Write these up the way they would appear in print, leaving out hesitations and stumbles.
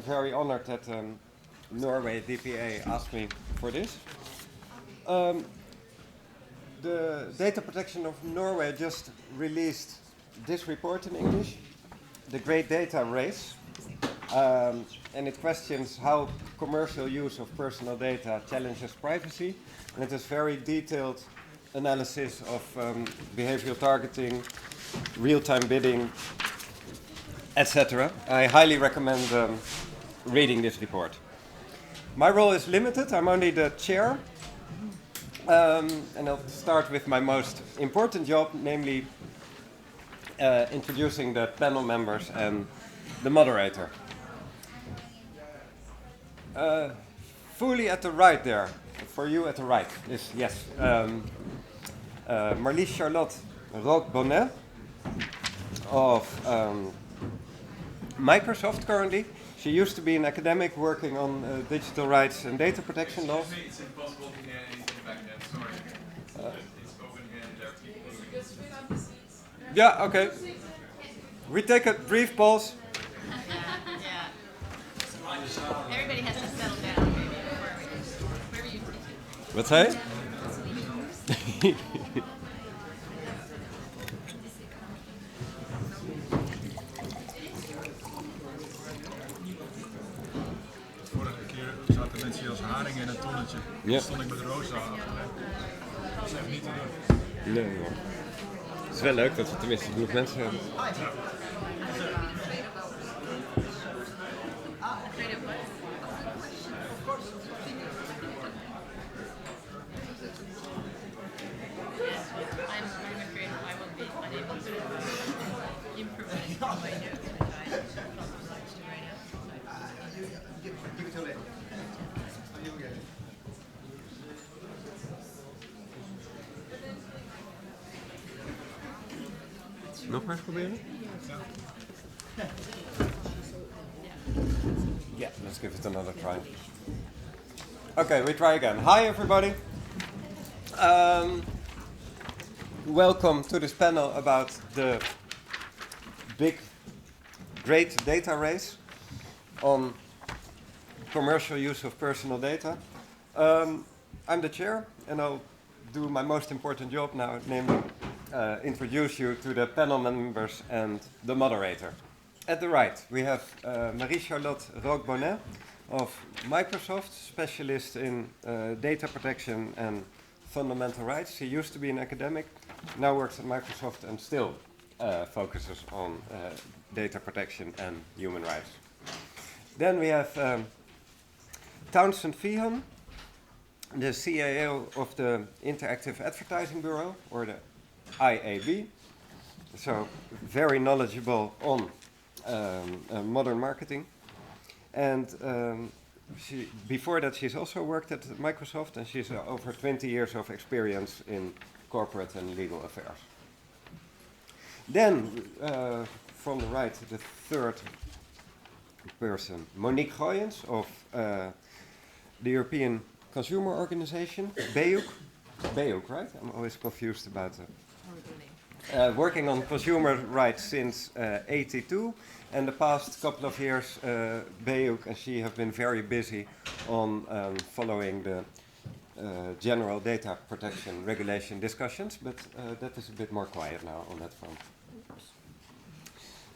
very honored that Norway DPA asked me for this. The Data Protection of Norway just released this report in English, The Great Data Race, and it questions how commercial use of personal data challenges privacy, and it is very detailed analysis of behavioral targeting, real-time bidding, etc. I highly recommend reading this report. My role is limited. I'm only the chair. And I'll start with my most important job, namely introducing the panel members and the moderator. Fully at the right there, for you at the right, is yes. Marlies Charlotte Roques Bonnet of Microsoft currently. She used to be an academic working on digital rights and data protection laws. It's impossible to hear anything back then, sorry. It's open here and there are people moving. Yeah, okay. We take a brief pause. Yeah. Everybody has to settle down, maybe, where you take it. What's that? Vorige keer zaten mensen hier als haringen in een tonnetje. Ja. Dan stond ik met de roos aan. Dat is echt niet te doen. Nee, hoor. Het is wel leuk dat we tenminste genoeg mensen hebben. Nog maar eens proberen? Yeah, let's give it another try. Okay, we try again. Hi everybody. Welcome to this panel about the big, great data race on commercial use of personal data. I'm the chair and I'll do my most important job now, namely introduce you to the panel members and the moderator. At the right, we have Marlies Charlotte Roques Bonnet of Microsoft, specialist in data protection and fundamental rights. She used to be an academic, now works at Microsoft and still focuses on data protection and human rights. Then we have Townsend Feehan, the CAO of the Interactive Advertising Bureau, or the IAB, so very knowledgeable on modern marketing. And before that she's also worked at Microsoft, and she's over 20 years of experience in corporate and legal affairs. Then, from the right, the third person, Monique Goyens of the European Consumer Organization, BEUC. BEUC, right? I'm always confused about it. Working on consumer rights since '82, and the past couple of years, BEUC and she have been very busy on following the general data protection regulation discussions, but that is a bit more quiet now on that front.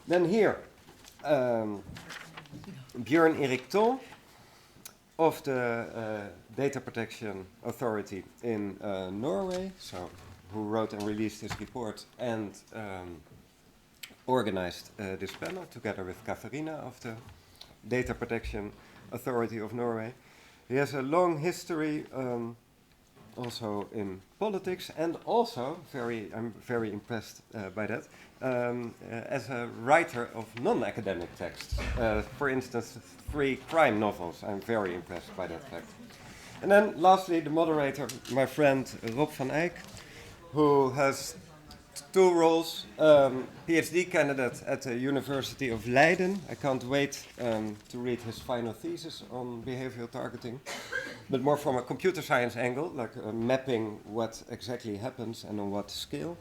Then here, Bjørn Erik Thon of the Data Protection Authority in Norway, so who wrote and released this report and organized this panel together with Katharina of the Data Protection Authority of Norway. He has a long history also in politics, and also, I'm very impressed by that, as a writer of non-academic texts. For instance, 3 crime novels. I'm very impressed by that fact. And then lastly, the moderator, my friend Rob van Eijk, who has 2 roles, PhD candidate at the University of Leiden. I can't wait to read his final thesis on behavioral targeting, but more from a computer science angle, like mapping what exactly happens and on what scale.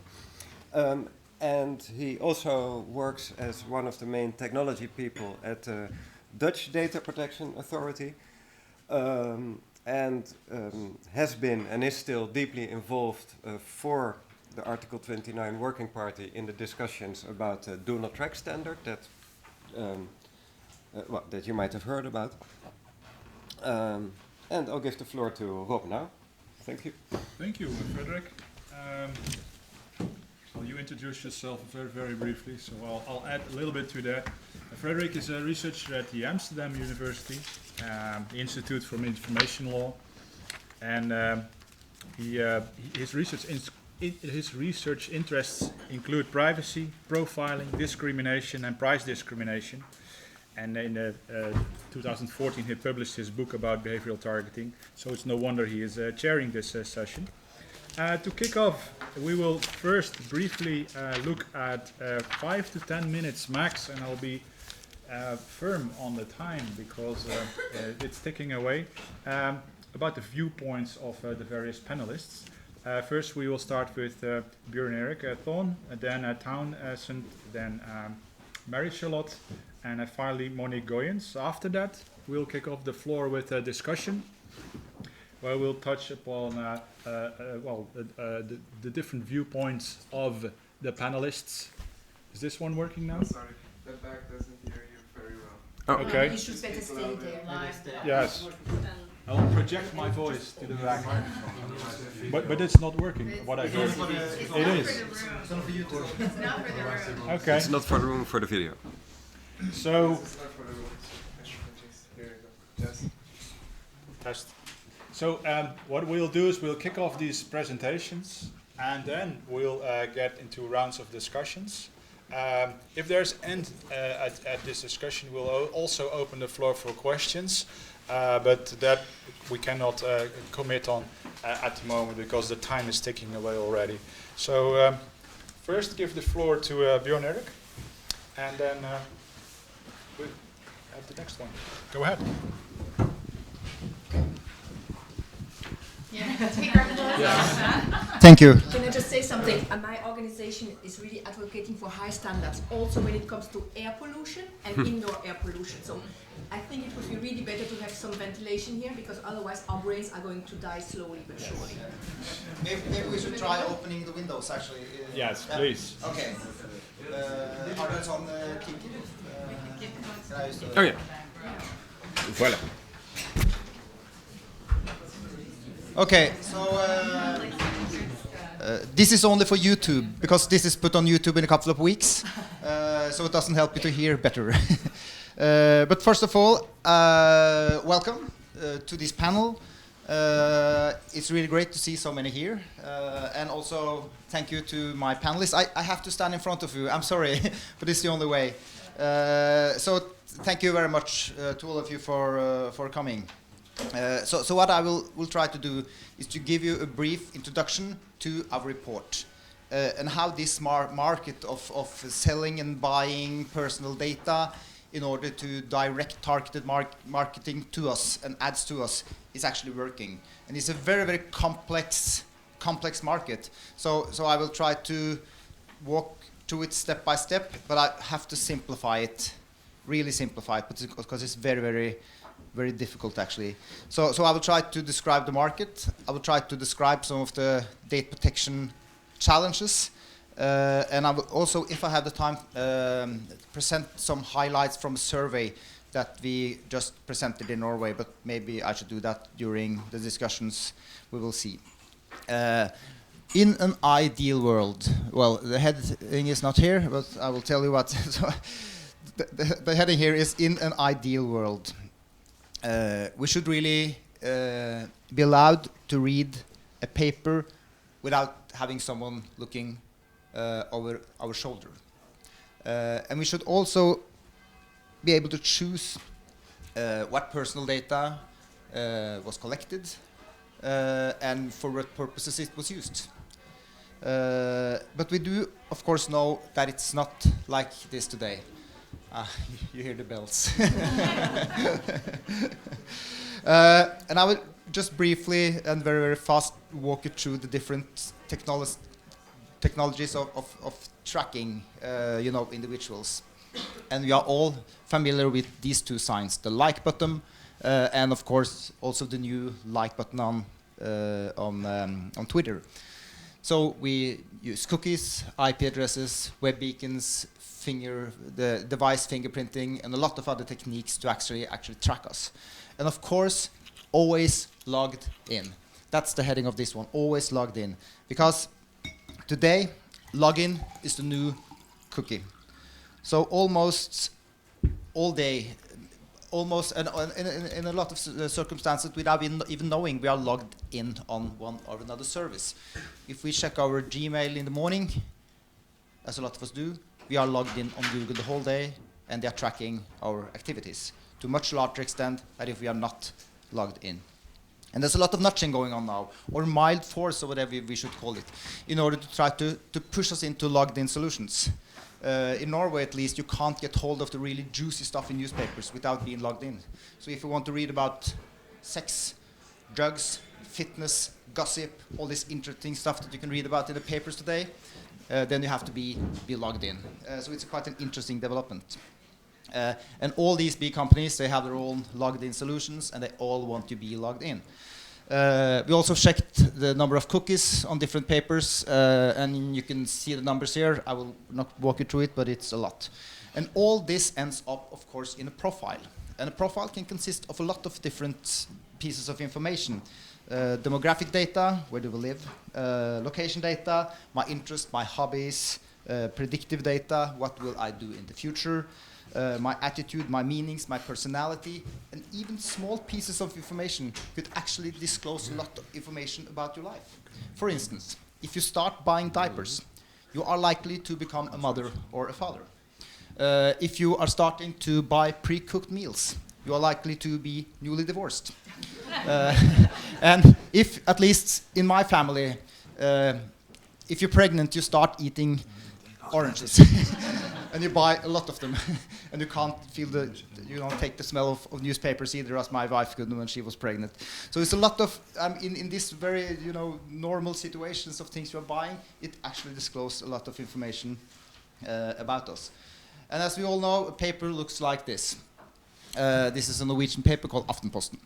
And he also works as one of the main technology people at the Dutch Data Protection Authority, and has been and is still deeply involved for the Article 29 Working Party in the discussions about the Do Not Track standard that that you might have heard about. And I'll give the floor to Rob now. Thank you. Thank you, Frederik. Well, you introduced yourself very, very briefly, so I'll add a little bit to that. Frederik is a researcher at the Amsterdam University, the Institute for Information Law, and his research interests include privacy, profiling, discrimination, and price discrimination. And in 2014 he published his book about behavioral targeting, so it's no wonder he is chairing this session. To kick off, we will first briefly look at 5 to 10 minutes max, and I'll be firm on the time because it's ticking away, about the viewpoints of the various panelists. First we will start with Bjørn, Erik, Thon, then Townsend, then Marie-Charlotte, and finally Monique Goyens. After that, we'll kick off the floor with a discussion where we'll touch upon the different viewpoints of the panelists. Is this one working now? Sorry, the back doesn't hear you very well. Oh. Okay. You should better stay there. Yes. I'll project my voice to the back. But it's not working, what I heard. It is. It's not for the room. It's not for the room. Okay. It's not for the room, for the video. So, This is not for the room. Here you go. Just. test. So what we'll do is we'll kick off these presentations, and then we'll get into rounds of discussions. If there's end at this discussion, we'll also open the floor for questions, but that we cannot commit on at the moment because the time is ticking away already. So first give the floor to Bjørn, Erik, and then we'll have the next one. Go ahead. Yeah, take our clothes off. Thank you. Can I just say something? My organization is really advocating for high standards, also when it comes to air pollution and indoor air pollution. So I think it would be really better to have some ventilation here, because otherwise our brains are going to die slowly but surely. Maybe we should try opening the windows, actually. Yes, please. Okay. Are those on the key? Can I use the- Oh yeah. Voilà. Okay, so this is only for YouTube, because this is put on YouTube in a couple of weeks, so it doesn't help you to hear better. But first of all, welcome to this panel. It's really great to see so many here, and also thank you to my panelists. I have to stand in front of you, I'm sorry, but it's the only way. So thank you very much to all of you for coming. So what I will try to do is to give you a brief introduction to our report and how this market of selling and buying personal data in order to direct targeted marketing to us and ads to us is actually working. And it's a very, very complex market. So I will try to walk through it step by step, but I have to simplify it, really simplify it, because it's very, very, very difficult actually. So I will try to describe the market. I will try to describe some of the data protection challenges. And I will also, if I have the time, present some highlights from a survey that we just presented in Norway, but maybe I should do that during the discussions. We will see. In an ideal world, well, the heading is not here, but I will tell you what. So the heading here is in an ideal world. We should really be allowed to read a paper without having someone looking over our shoulder. And we should also be able to choose what personal data was collected and for what purposes it was used. But we do, of course, know that it's not like this today. You hear the bells. And I will just briefly and very, very fast walk you through the different technologies of tracking individuals. And we are all familiar with these two signs, the like button, and of course also the new like button on Twitter. So we use cookies, IP addresses, web beacons, the device fingerprinting, and a lot of other techniques to actually track us. And of course, always logged in. That's the heading of this one, always logged in. Because today, login is the new cookie. So almost all day, in a lot of circumstances, without even knowing, we are logged in on one or another service. If we check our Gmail in the morning, as a lot of us do, we are logged in on Google the whole day, and they are tracking our activities to a much larger extent than if we are not logged in. And there's a lot of nudging going on now, or mild force, or whatever we should call it, in order to try to push us into logged-in solutions. In Norway, at least, you can't get hold of the really juicy stuff in newspapers without being logged in. So if you want to read about sex, drugs, fitness, gossip, all this interesting stuff that you can read about in the papers today, then you have to be logged in. So it's quite an interesting development. And all these big companies, they have their own logged-in solutions, and they all want to be logged in. We also checked the number of cookies on different papers, and you can see the numbers here. I will not walk you through it, but it's a lot. And all this ends up, of course, in a profile. And a profile can consist of a lot of different pieces of information. Demographic data, where do we live? Location data, my interest, my hobbies, predictive data, what will I do in the future? My attitude, my meanings, my personality, and even small pieces of information could actually disclose a lot of information about your life. For instance, if you start buying diapers, you are likely to become a mother or a father. If you are starting to buy pre-cooked meals, you are likely to be newly divorced. And if, at least in my family, if you're pregnant, you start eating oranges. And you buy a lot of them, and you can't feel you don't take the smell of newspapers either, as my wife could when she was pregnant. So it's a lot of, in this very, normal situations of things you're buying, it actually discloses a lot of information about us. And as we all know, a paper looks like this. This is a Norwegian paper called Aftenposten.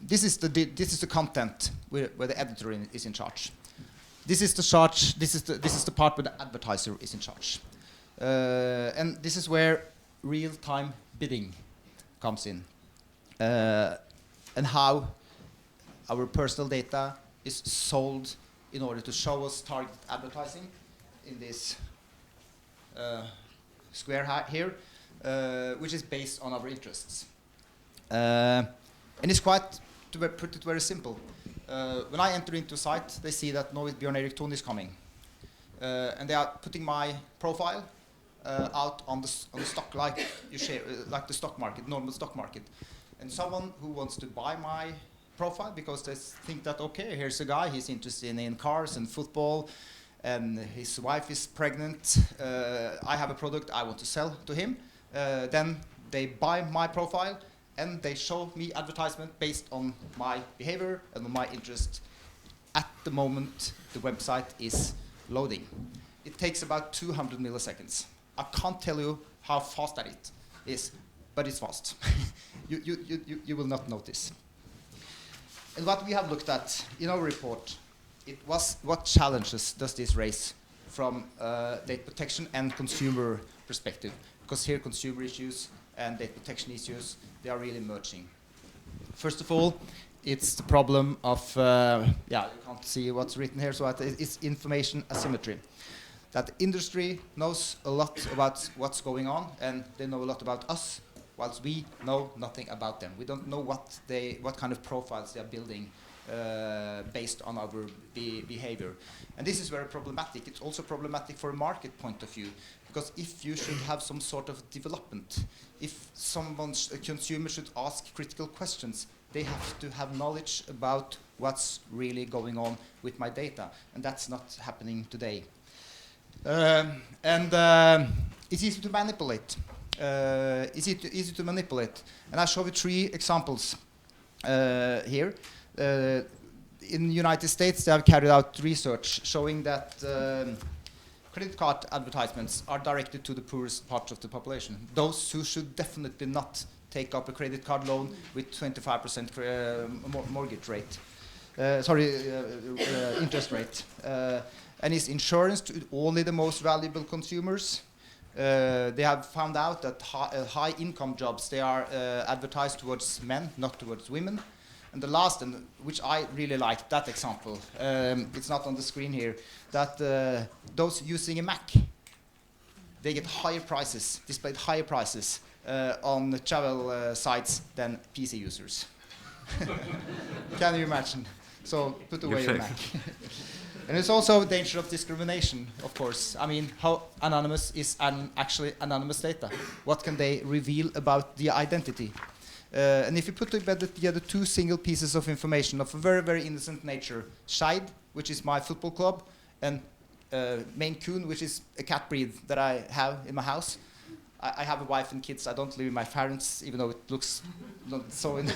This is the content where the editor is in charge. This is the part where the advertiser is in charge. And this is where real-time bidding comes in, and how our personal data is sold in order to show us targeted advertising in this square here, which is based on our interests. And it's quite, to put it very simple, when I enter into a site, they see that Bjørn, Erik, Thon is coming. And they are putting my profile out on the stock, like the stock market, normal stock market. And someone who wants to buy my profile because they think that, okay, here's a guy, he's interested in cars and football, and his wife is pregnant, I have a product I want to sell to him, then they buy my profile and they show me advertisement based on my behavior and on my interest at the moment the website is loading. It takes about 200 milliseconds. I can't tell you how fast that it is, but it's fast. You will not notice. And what we have looked at in our report, it was what challenges does this raise from data protection and consumer perspective? Because here consumer issues and data protection issues, they are really merging. First of all, it's the problem of, you can't see what's written here, so it's information asymmetry. That the industry knows a lot about what's going on, and they know a lot about us, whilst we know nothing about them. We don't know what kind of profiles they are building based on our behavior. And this is very problematic. It's also problematic for a market point of view, because if you should have some sort of development, if a consumer should ask critical questions, they have to have knowledge about what's really going on with my data, and that's not happening today. It's easy to manipulate. Easy to manipulate. And I show you 3 examples here. In the United States, they have carried out research showing that credit card advertisements are directed to the poorest part of the population, those who should definitely not take up a credit card loan with 25% mortgage rate. Interest rate. And is insurance to only the most valuable consumers? They have found out that high income jobs, they are advertised towards men, not towards women. And the last, and which I really like, that example, it's not on the screen here, that those using a Mac, they get higher prices, displayed higher prices on the travel sites than PC users. Can you imagine? So put away your Mac. And it's also a danger of discrimination, of course. I mean, how anonymous is actually anonymous data? What can they reveal about the identity? And if you put together two single pieces of information of a very, very innocent nature, Scheid, which is my football club, and Maine Coon, which is a cat breed that I have in my house. I have a wife and kids. I don't live with my parents, even though it looks not so on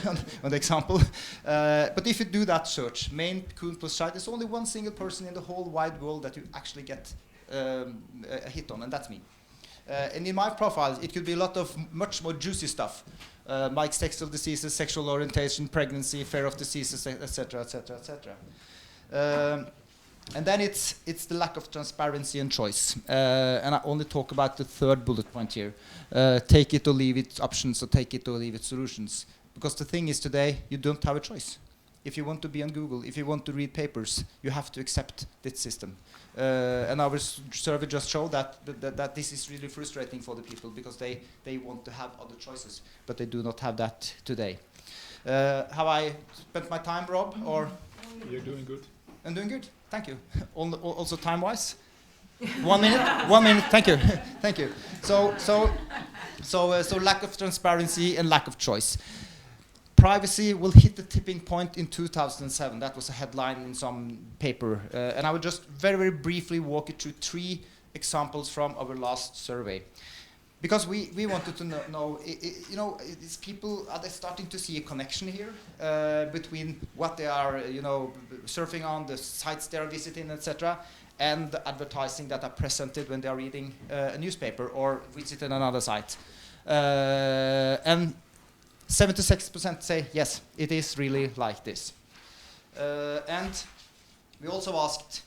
the example. But if you do that search, Maine Coon plus Scheid, there's only one single person in the whole wide world that you actually get a hit on, and that's me. And in my profile, it could be a lot of much more juicy stuff. Mike's sexual diseases, sexual orientation, pregnancy, fear of diseases, etc., etc., etc. And then it's the lack of transparency and choice. And I only talk about the third bullet point here. Take it or leave it options, or take it or leave it solutions. Because the thing is today, you don't have a choice. If you want to be on Google, if you want to read papers, you have to accept this system. And our survey just showed that this is really frustrating for the people because they want to have other choices, but they do not have that today. Have I spent my time, Rob? Or You're doing good. I'm doing good. Thank you. Also time-wise, 1 minute. 1 minute. Thank you. Thank you. So lack of transparency and lack of choice. Privacy will hit the tipping point in 2007. That was a headline in some paper. And I will just very, very briefly walk you through 3 examples from our last survey. Because we wanted to know, is people, are they starting to see a connection here between what they are, surfing on, the sites they are visiting, etc., and the advertising that are presented when they are reading a newspaper or visiting another site. And 76% say, yes, it is really like this. And we also asked,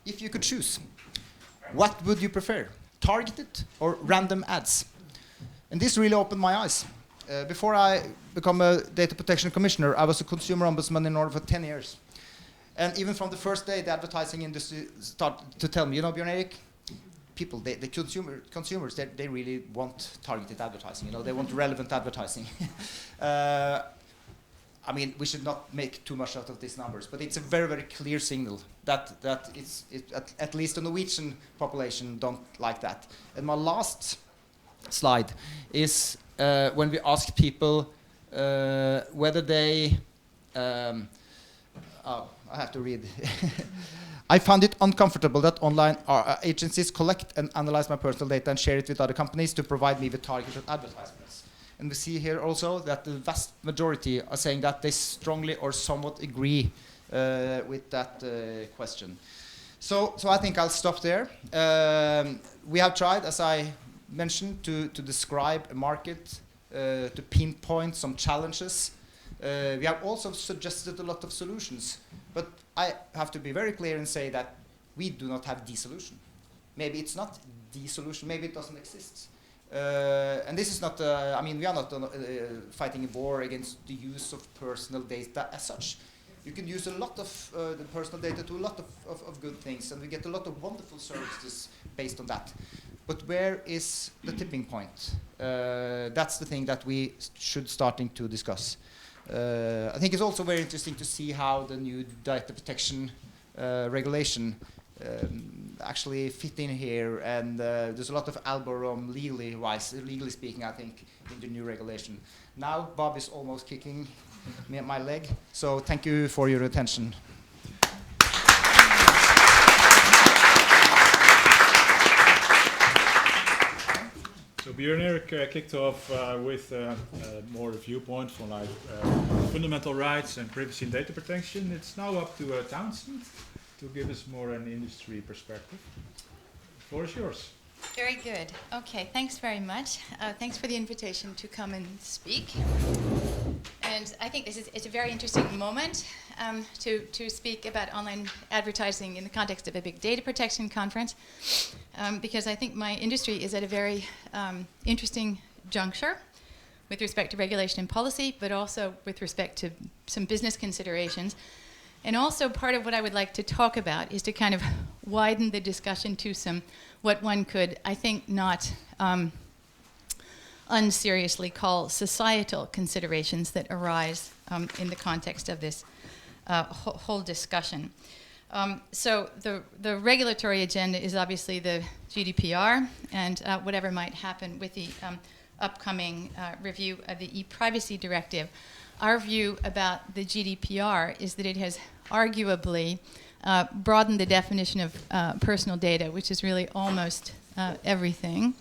if you could choose, what would you prefer? Targeted or random ads? And this really opened my eyes. Before I became a data protection commissioner, I was a consumer ombudsman in Norway for 10 years. And even from the first day, the advertising industry started to tell me, Bjørn Erik, people, the consumers, they really want targeted advertising. They want relevant advertising. I mean, we should not make too much out of these numbers, but it's a very, very clear signal that at least the Norwegian population don't like that. And my last slide is when we asked people whether they, I have to read. I found it uncomfortable that online agencies collect and analyze my personal data and share it with other companies to provide me with targeted advertisements. And we see here also that the vast majority are saying that they strongly or somewhat agree with that question. So I think I'll stop there. We have tried, as I mentioned, to describe a market, to pinpoint some challenges. We have also suggested a lot of solutions, but I have to be very clear and say that we do not have the solution. Maybe it's not the solution, maybe it doesn't exist. And this is not, I mean, we are not fighting a war against the use of personal data as such. You can use a lot of the personal data to a lot of good things, and we get a lot of wonderful services based on that. But where is the tipping point? That's the thing that we should starting to discuss. I think it's also very interesting to see how the new data protection regulation actually fit in here, and there's a lot of elbow room legally speaking, I think, in the new regulation. Now Bob is almost kicking me at my leg, so thank you for your attention. So Bjørn Erik kicked off with more a viewpoint from fundamental rights and privacy and data protection. It's now up to Townsend to give us more an industry perspective. floor is yours. Very good. Okay, thanks very much. Thanks for the invitation to come and speak. And I think it's a very interesting moment to speak about online advertising in the context of a big data protection conference, because I think my industry is at a very interesting juncture with respect to regulation and policy, but also with respect to some business considerations. And also part of what I would like to talk about is to kind of widen the discussion to some, what one could, I think, not unseriously call societal considerations that arise in the context of this whole discussion. So the regulatory agenda is obviously the GDPR and whatever might happen with the upcoming review of the e-privacy directive. Our view about the GDPR is that it has arguably broadened the definition of personal data, which is really almost everything,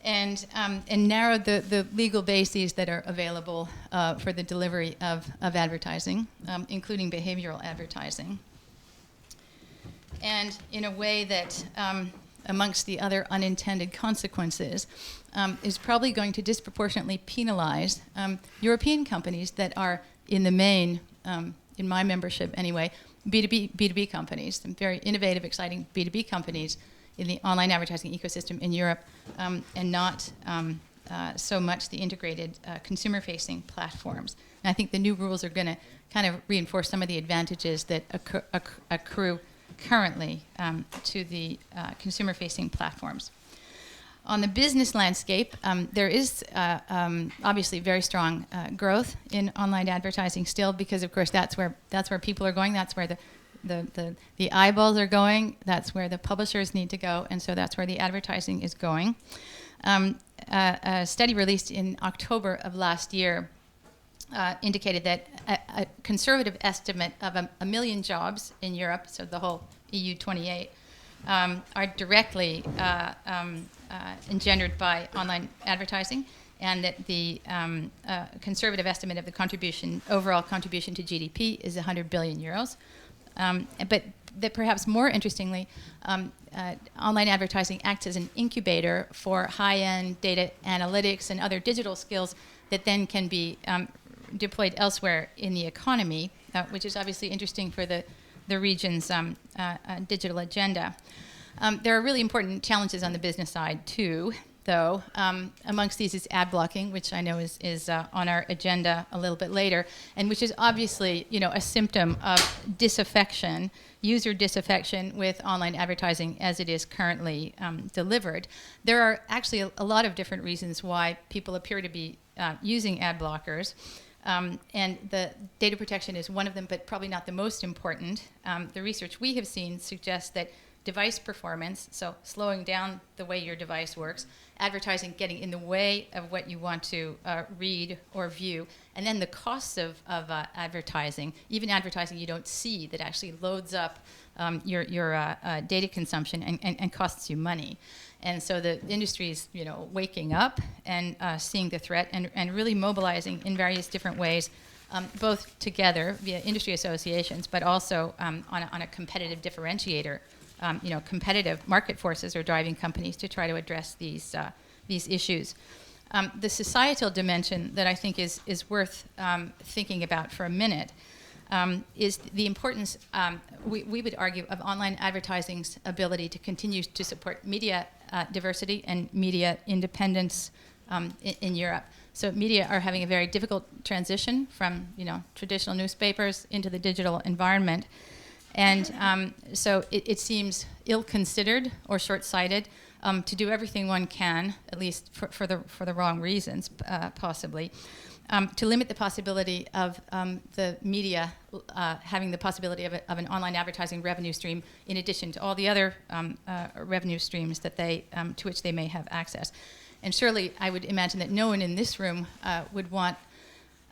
and narrowed the legal bases that are available for the delivery of advertising, including behavioral advertising. And in a way that, amongst the other unintended consequences, is probably going to disproportionately penalize European companies that are, in the main, in my membership anyway, B2B companies, some very innovative, exciting B2B companies in the online advertising ecosystem in Europe, and not so much the integrated consumer-facing platforms. And I think the new rules are going to kind of reinforce some of the advantages that accrue currently to the consumer-facing platforms. On the business landscape, there is obviously very strong growth in online advertising still, because of course that's where people are going, that's where the eyeballs are going, that's where the publishers need to go, and so that's where the advertising is going. A study released in October of last year indicated that a conservative estimate of a million jobs in Europe, so the whole EU 28, are directly engendered by online advertising, and that the conservative estimate of the contribution, overall contribution to GDP, is 100 billion euros. But that perhaps more interestingly, online advertising acts as an incubator for high-end data analytics and other digital skills that then can be deployed elsewhere in the economy, which is obviously interesting for the region's digital agenda. There are really important challenges on the business side too, though. Amongst these is ad blocking, which I know is on our agenda a little bit later, and which is obviously, a symptom of disaffection, user disaffection with online advertising as it is currently delivered. There are actually a lot of different reasons why people appear to be using ad blockers. And the data protection is one of them, but probably not the most important. The research we have seen suggests that device performance, so slowing down the way your device works, advertising getting in the way of what you want to read or view, and then the costs of advertising, even advertising you don't see that actually loads up your data consumption and costs you money. And so the industry is, waking up and seeing the threat and really mobilizing in various different ways, both together via industry associations, but also on a competitive differentiator. Competitive market forces are driving companies to try to address these issues. The societal dimension that I think is worth thinking about for a minute is the importance, we would argue, of online advertising's ability to continue to support media diversity and media independence in Europe. So media are having a very difficult transition from traditional newspapers into the digital environment. And so it seems ill-considered or short-sighted to do everything one can, at least for the wrong reasons, possibly, to limit the possibility of the media having the possibility of an online advertising revenue stream in addition to all the other revenue streams that to which they may have access. And surely I would imagine that no one in this room would want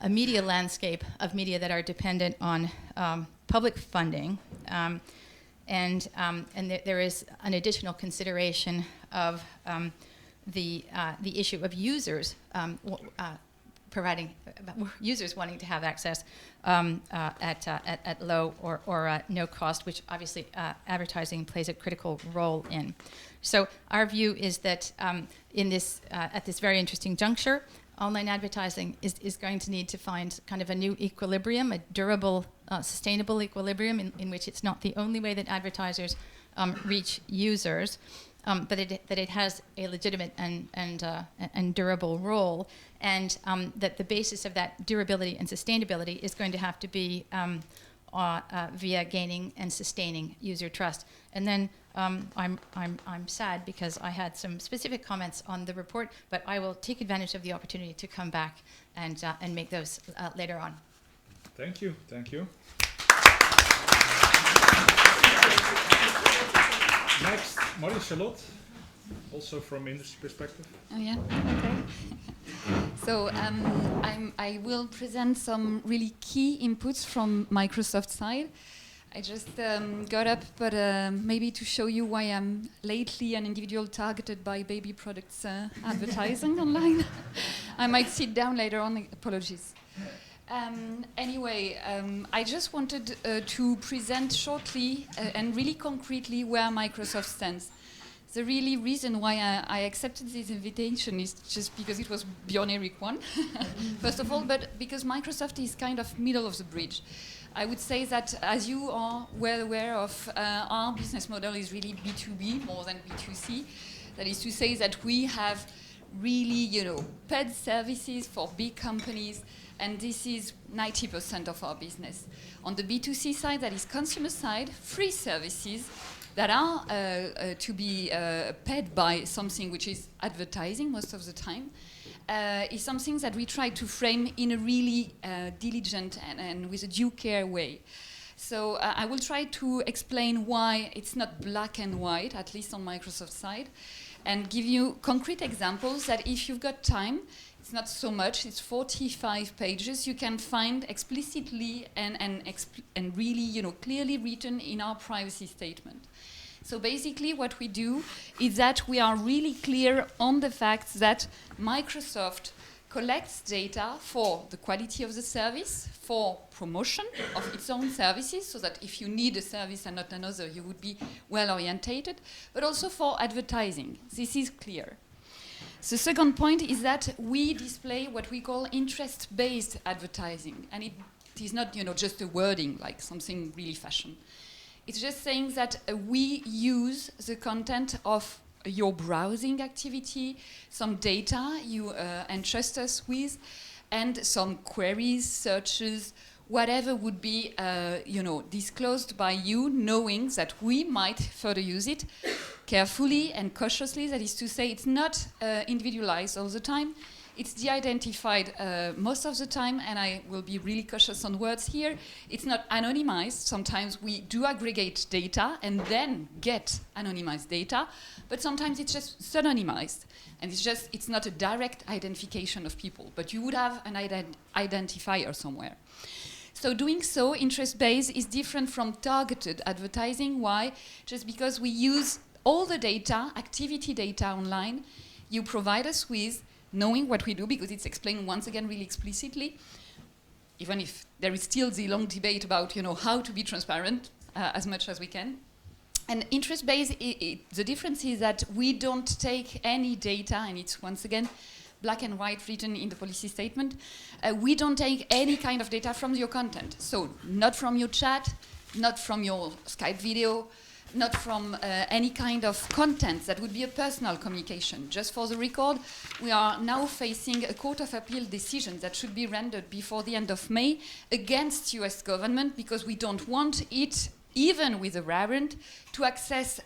a media landscape of media that are dependent on public funding, and there is an additional consideration of the issue of users providing users wanting to have access at low or no cost, which obviously advertising plays a critical role in. So our view is that in this at this very interesting juncture, online advertising is going to need to find kind of a new equilibrium, a durable, sustainable equilibrium in which it's not the only way that advertisers reach users, but that it has a legitimate and durable role, and that the basis of that durability and sustainability is going to have to be via gaining and sustaining user trust. And then I'm sad because I had some specific comments on the report, but I will take advantage of the opportunity to come back and make those later on. Thank you. Thank you. Next, Marie-Charlotte, also from industry perspective. Oh yeah, okay. So I will present some really key inputs from Microsoft side. I just got up, but maybe to show you why I'm lately an individual targeted by baby products advertising online. I might sit down later on, apologies. Anyway, I just wanted to present shortly and really concretely where Microsoft stands. The really reason why I accepted this invitation is just because it was Bjørn Erik one, first of all, but because Microsoft is kind of middle of the bridge. I would say that, as you are well aware of, our business model is really B2B more than B2C. That is to say that we have really, paid services for big companies, and this is 90% of our business. On the B2C side, that is consumer side, free services that are to be paid by something which is advertising most of the time, is something that we try to frame in a really diligent and with a due care way. So I will try to explain why it's not black and white, at least on Microsoft's side, and give you concrete examples that if you've got time, it's not so much, it's 45 pages, you can find explicitly and really clearly written in our privacy statement. So basically what we do is that we are really clear on the fact that Microsoft collects data for the quality of the service, for promotion of its own services, so that if you need a service and not another, you would be well orientated, but also for advertising. This is clear. The second point is that we display what we call interest-based advertising, and it is not just a wording like something really fashion. It's just saying that we use the content of your browsing activity, some data you entrust us with, and some queries, searches, whatever would be disclosed by you, knowing that we might further use it carefully and cautiously. That is to say, it's not individualized all the time. It's de-identified most of the time, and I will be really cautious on words here. It's not anonymized. Sometimes we do aggregate data and then get anonymized data, but sometimes it's just pseudonymized. And it's not a direct identification of people, but you would have an identifier somewhere. So doing so, interest-based, is different from targeted advertising. Why? Just because we use all the data, activity data online, you provide us with knowing what we do, because it's explained once again really explicitly, even if there is still the long debate about how to be transparent as much as we can. And interest-based, the difference is that we don't take any data, and it's once again black and white written in the policy statement. We don't take any kind of data from your content. So not from your chat, not from your Skype video, not from any kind of content that would be a personal communication. Just for the record, we are now facing a Court of Appeal decision that should be rendered before the end of May against US government, because we don't want it, even with a warrant, to access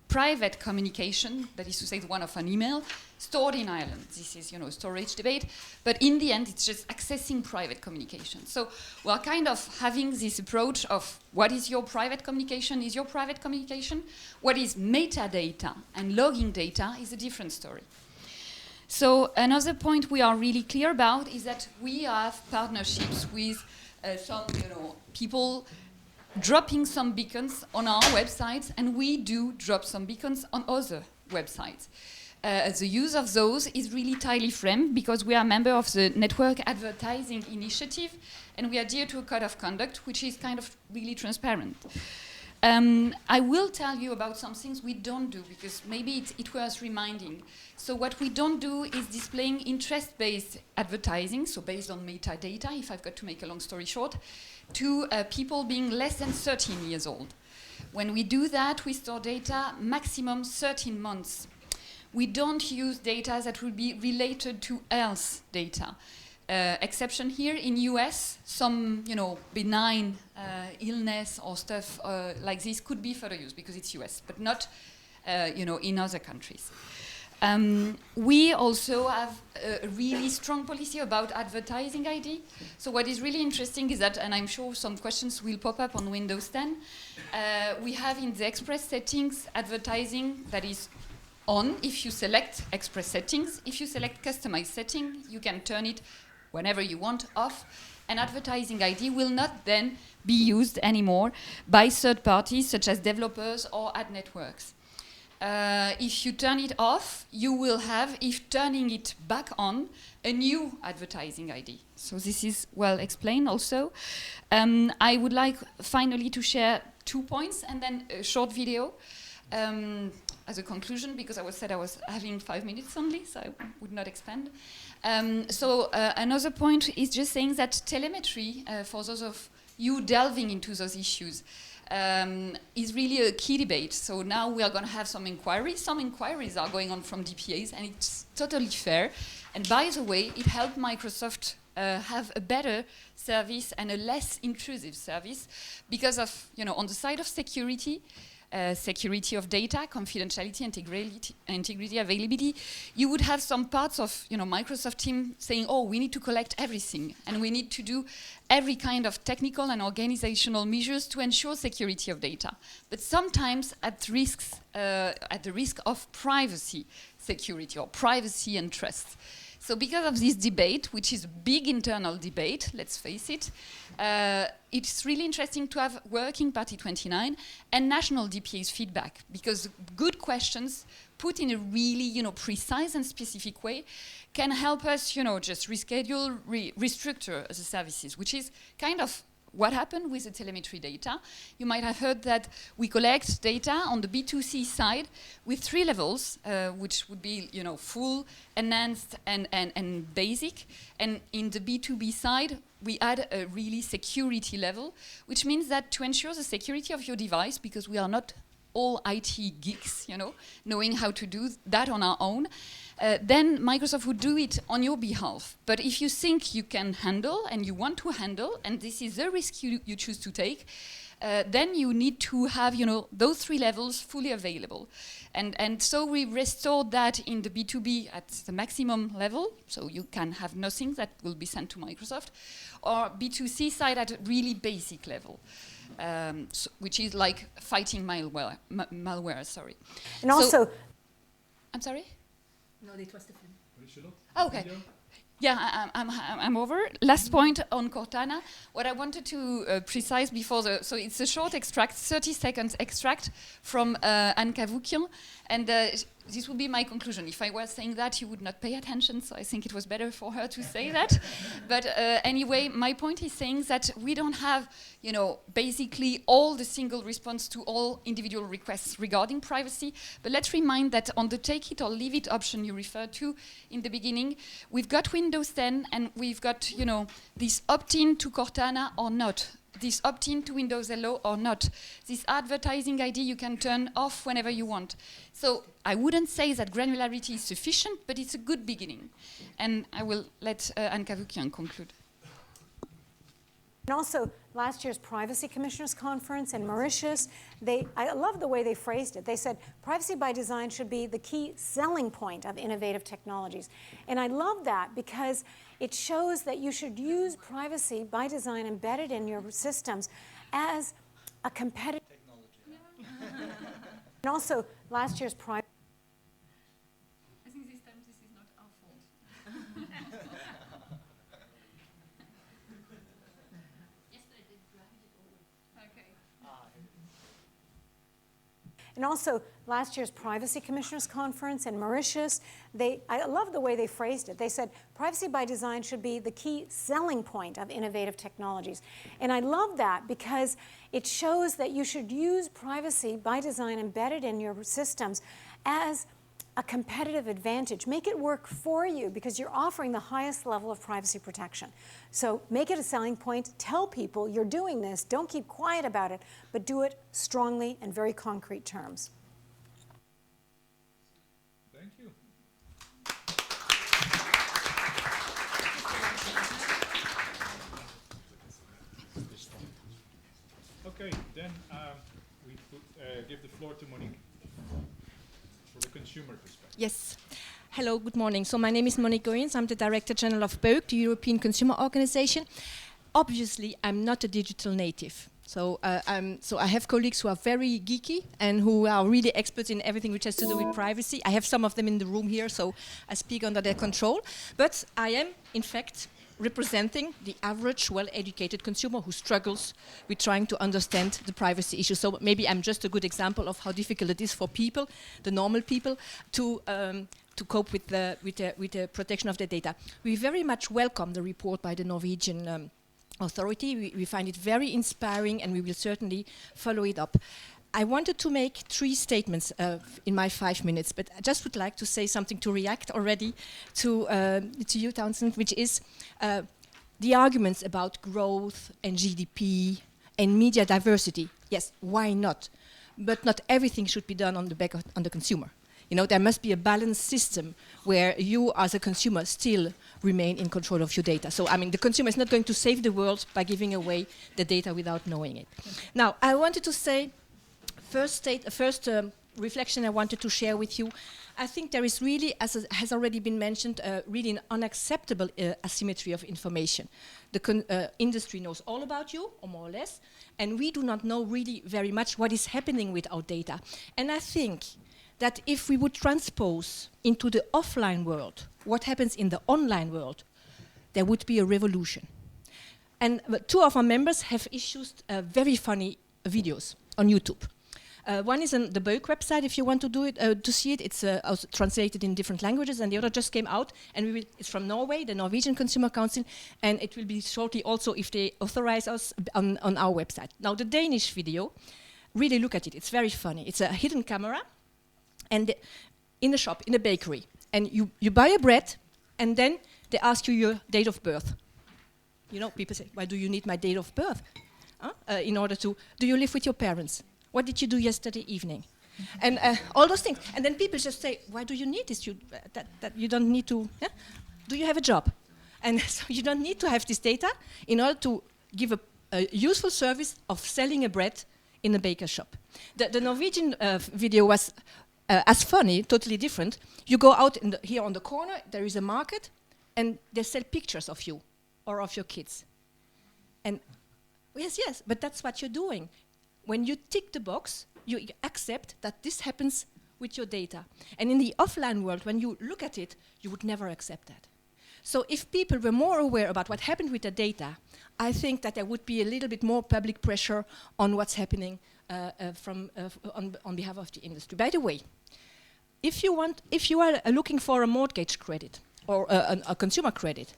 private communication, that is to say the one of an email, stored in Ireland. This is, storage debate, but in the end, it's just accessing private communication. So we're kind of having this approach of what is your private communication? Is your private communication? What is metadata and logging data is a different story. So another point we are really clear about is that we have partnerships with some, people dropping some beacons on our websites, and we do drop some beacons on other websites. the use of those is really tightly framed because we are a member of the Network Advertising Initiative and we adhere to a code of conduct which is kind of really transparent. I will tell you about some things we don't do because maybe it worth reminding. So what we don't do is displaying interest-based advertising, so based on metadata, if I've got to make a long story short, to people being less than 13 years old. When we do that, we store data maximum 13 months. We don't use data that will be related to health data. Exception here in US, some benign illness or stuff like this could be further used because it's US, but not in other countries. We also have a really strong policy about advertising ID. So what is really interesting is that, and I'm sure some questions will pop up on Windows 10, we have in the Express settings advertising that is on if you select Express settings. If you select customized setting, you can turn it whenever you want off, and advertising ID will not then be used anymore by third parties such as developers or ad networks. If you turn it off, you will have, if turning it back on, a new advertising ID. So this is well explained also. I would like finally to share 2 points and then a short video as a conclusion, because I said I was having 5 minutes only, so I would not expand. Another point is just saying that telemetry, for those of you delving into those issues, is really a key debate. So now we are going to have some inquiries. Some inquiries are going on from DPAs, and it's totally fair. And by the way, it helped Microsoft have a better service and a less intrusive service because of, on the side of security, security of data, confidentiality, integrity, availability, you would have some parts of Microsoft team saying, oh, we need to collect everything and we need to do every kind of technical and organizational measures to ensure security of data. But sometimes at the risk of privacy security or privacy and trust. So because of this debate, which is a big internal debate, let's face it, it's really interesting to have Working Party 29 and national DPA's feedback, because good questions put in a really precise and specific way can help us just reschedule, restructure the services, which is kind of what happened with the telemetry data. You might have heard that we collect data on the B2C side with 3 levels, which would be full, enhanced, and basic. And in the B2B side, we add a really security level, which means that to ensure the security of your device, because we are not all IT geeks, knowing how to do that on our own, then Microsoft would do it on your behalf. But if you think you can handle and you want to handle, and this is the risk you choose to take, then you need to have those 3 levels fully available. And so we restored that in the B2B at the maximum level, so you can have nothing that will be sent to Microsoft, or B2C side at a really basic level. Which is like fighting malware, sorry. And also... I'm sorry? No, it was the film. Oh, okay. Yeah, I'm over. Last point on Cortana. What I wanted to precise before so it's a short extract, 30 seconds extract from Anne Cavoukian, and this would be my conclusion. If I were saying that, you would not pay attention, so I think it was better for her to say that. But anyway, my point is saying that we don't have, basically all the single response to all individual requests regarding privacy. But let's remind that on the take it or leave it option you referred to in the beginning, we've got Windows 10 and we've got, this opt-in to Cortana or not. This opt-in to Windows Hello or not. This advertising ID you can turn off whenever you want. So I wouldn't say that granularity is sufficient, but it's a good beginning. And I will let Anne Cavoukian conclude. And also, last year's Privacy Commissioners Conference in Mauritius, I love the way they phrased it. They said, privacy by design should be the key selling point of innovative technologies. And I love that because it shows that you should use privacy by design embedded in your systems as a competitive technology. And also, last year's privacy... I think this time this is not our fault. And also, last year's Privacy Commissioners Conference in Mauritius, I love the way they phrased it. They said, privacy by design should be the key selling point of innovative technologies. And I love that because it shows that you should use privacy by design embedded in your systems as a competitive advantage. Make it work for you because you're offering the highest level of privacy protection. So make it a selling point. Tell people you're doing this. Don't keep quiet about it, but do it strongly in very concrete terms. Thank you. Okay, then we give the floor to Monique. The consumer perspective. Yes. Hello, good morning. So my name is Monique Goyens. I'm the Director General of BEUC, the European Consumer Organization. Obviously, I'm not a digital native. So I have colleagues who are very geeky and who are really experts in everything which has to do with privacy. I have some of them in the room here, so I speak under their control. But I am, in fact, representing the average well-educated consumer who struggles with trying to understand the privacy issue. So maybe I'm just a good example of how difficult it is for people, the normal people, to cope with the protection of their data. We very much welcome the report by the Norwegian authority. We find it very inspiring, and we will certainly follow it up. I wanted to make 3 statements in my 5 minutes, but I just would like to say something to react already to you, Townsend, which is the arguments about growth and GDP and media diversity. Yes, why not? But not everything should be done on the back of the consumer. You know, there must be a balanced system where you as a consumer still remain in control of your data. So, I mean, the consumer is not going to save the world by giving away the data without knowing it. Now, I wanted to say, first reflection I wanted to share with you. I think there is really, as has already been mentioned, really an unacceptable asymmetry of information. The industry knows all about you, or more or less, and we do not know really very much what is happening with our data. And I think that if we would transpose into the offline world what happens in the online world, there would be a revolution. And 2 of our members have issued very funny videos on YouTube. One is on the BEUC website, if you want to do it, to see it. It's also translated in different languages, and the other just came out, and it's from Norway, the Norwegian Consumer Council, and it will be shortly also, if they authorize us, on our website. Now, the Danish video, really look at it. It's very funny. It's a hidden camera, and in a shop, in a bakery, and you buy a bread, and then they ask you your date of birth. You know, people say, why do you need my date of birth? In order to, do you live with your parents? What did you do yesterday evening? And all those things. And then people just say, why do you need this? That you don't need to, yeah? Do you have a job? And so you don't need to have this data in order to give a useful service of selling a bread in a baker's shop. The Norwegian video was as funny, totally different. You go out here on the corner, there is a market, and they sell pictures of you or of your kids. And yes, but that's what you're doing. When you tick the box, you accept that this happens with your data. And in the offline world, when you look at it, you would never accept that. So if people were more aware about what happened with the data, I think that there would be a little bit more public pressure on what's happening on behalf of the industry. By the way, if you are looking for a mortgage credit or a consumer credit,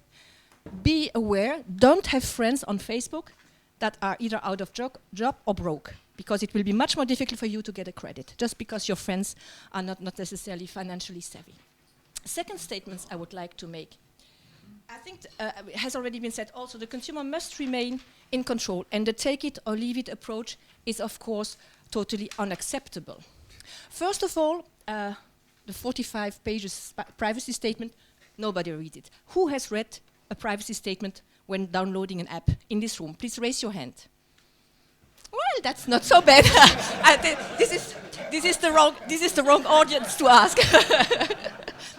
be aware, don't have friends on Facebook that are either out of job or broke, because it will be much more difficult for you to get a credit, just because your friends are not necessarily financially savvy. Second statements I would like to make. I think it has already been said also, the consumer must remain in control, and the take it or leave it approach is of course totally unacceptable. First of all, the 45 pages privacy statement, nobody reads it. Who has read a privacy statement when downloading an app in this room? Please raise your hand. Well, that's not so bad. This is the wrong audience to ask.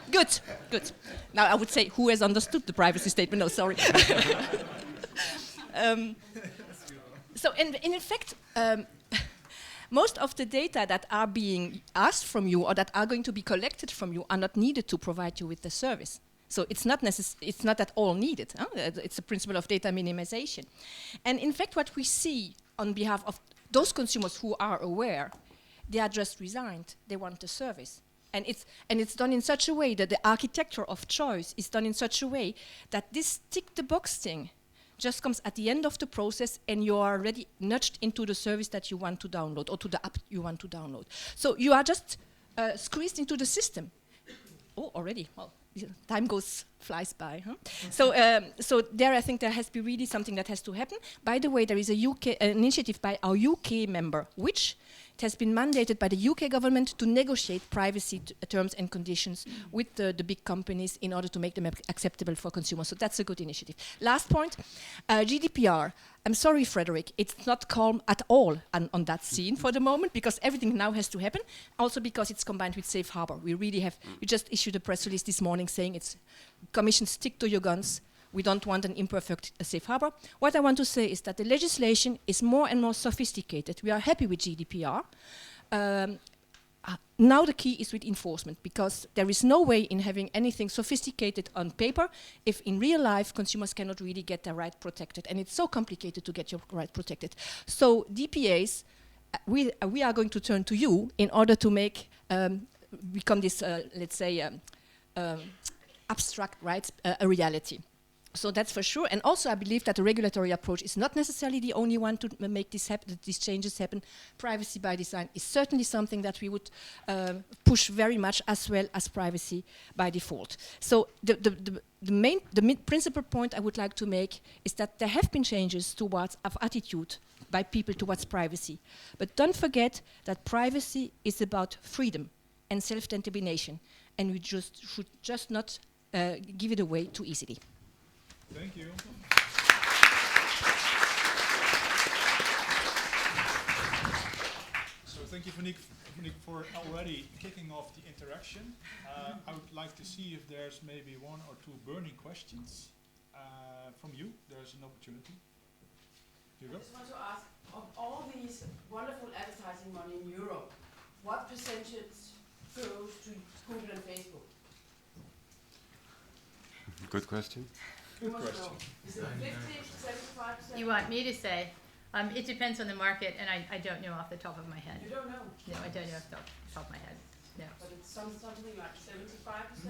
Good. Now I would say, who has understood the privacy statement? No, sorry. So in fact, most of the data that are being asked from you or that are going to be collected from you are not needed to provide you with the service. So it's not at all needed. It's a principle of data minimization. And in fact, what we see on behalf of those consumers who are aware, They are just resigned. They want a service. And it's done in such a way that the architecture of choice is done in such a way that this tick-the-box thing just comes at the end of the process, and you are already nudged into the service that you want to download or to the app you want to download. So you are just squeezed into the system. Oh, already. Well, time flies by. Huh? So there, I think there has to be really something that has to happen. By the way, there is an initiative by our UK member, which it has been mandated by the UK government to negotiate privacy terms and conditions with the big companies in order to make them acceptable for consumers. So that's a good initiative. Last point, GDPR. I'm sorry, Frederik, it's not calm at all on that scene for the moment, because everything now has to happen. Also because it's combined with safe harbor. We just issued a press release this morning saying it's Commission, stick to your guns. We don't want an imperfect safe harbor. What I want to say is that the legislation is more and more sophisticated. We are happy with GDPR. Now the key is with enforcement, because there is no way in having anything sophisticated on paper if in real life consumers cannot really get their right protected. And it's so complicated to get your right protected. So DPAs, we are going to turn to you in order to make become this, let's say, abstract rights a reality. So that's for sure. And also I believe that the regulatory approach is not necessarily the only one to make this happen, these changes happen. Privacy by design is certainly something that we would push very much, as well as privacy by default. So the main principal point I would like to make is that there have been changes towards of attitude by people towards privacy. But don't forget that privacy is about freedom and self-determination, and we should just not give it away too easily. Thank you. So thank you, Monique, for already kicking off the interaction. I would like to see if there's maybe one or two burning questions from you. There's an opportunity. Hugo? I just want to ask, of all these wonderful advertising money in Europe, what percentage goes to Google and Facebook? Good question. Good question. Is it 50, 75%? You want me to say? It depends on the market, and I don't know off the top of my head. You don't know? No, I don't know off the top of my head. No. But it's something like 75%?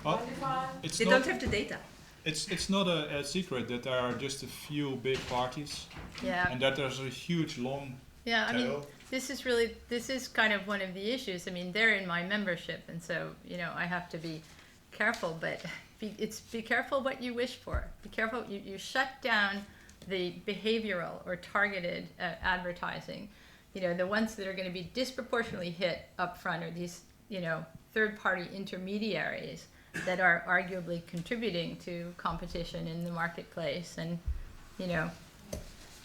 95? 95? They don't have the data. It's not a secret that there are just a few big parties, and that there's a huge long tail. I mean, this is kind of one of the issues. I mean, they're in my membership, and so, I have to be careful, but be careful what you wish for. Be careful, you shut down the behavioral or targeted advertising. The ones that are going to be disproportionately hit up front are these, third-party intermediaries that are arguably contributing to competition in the marketplace, and,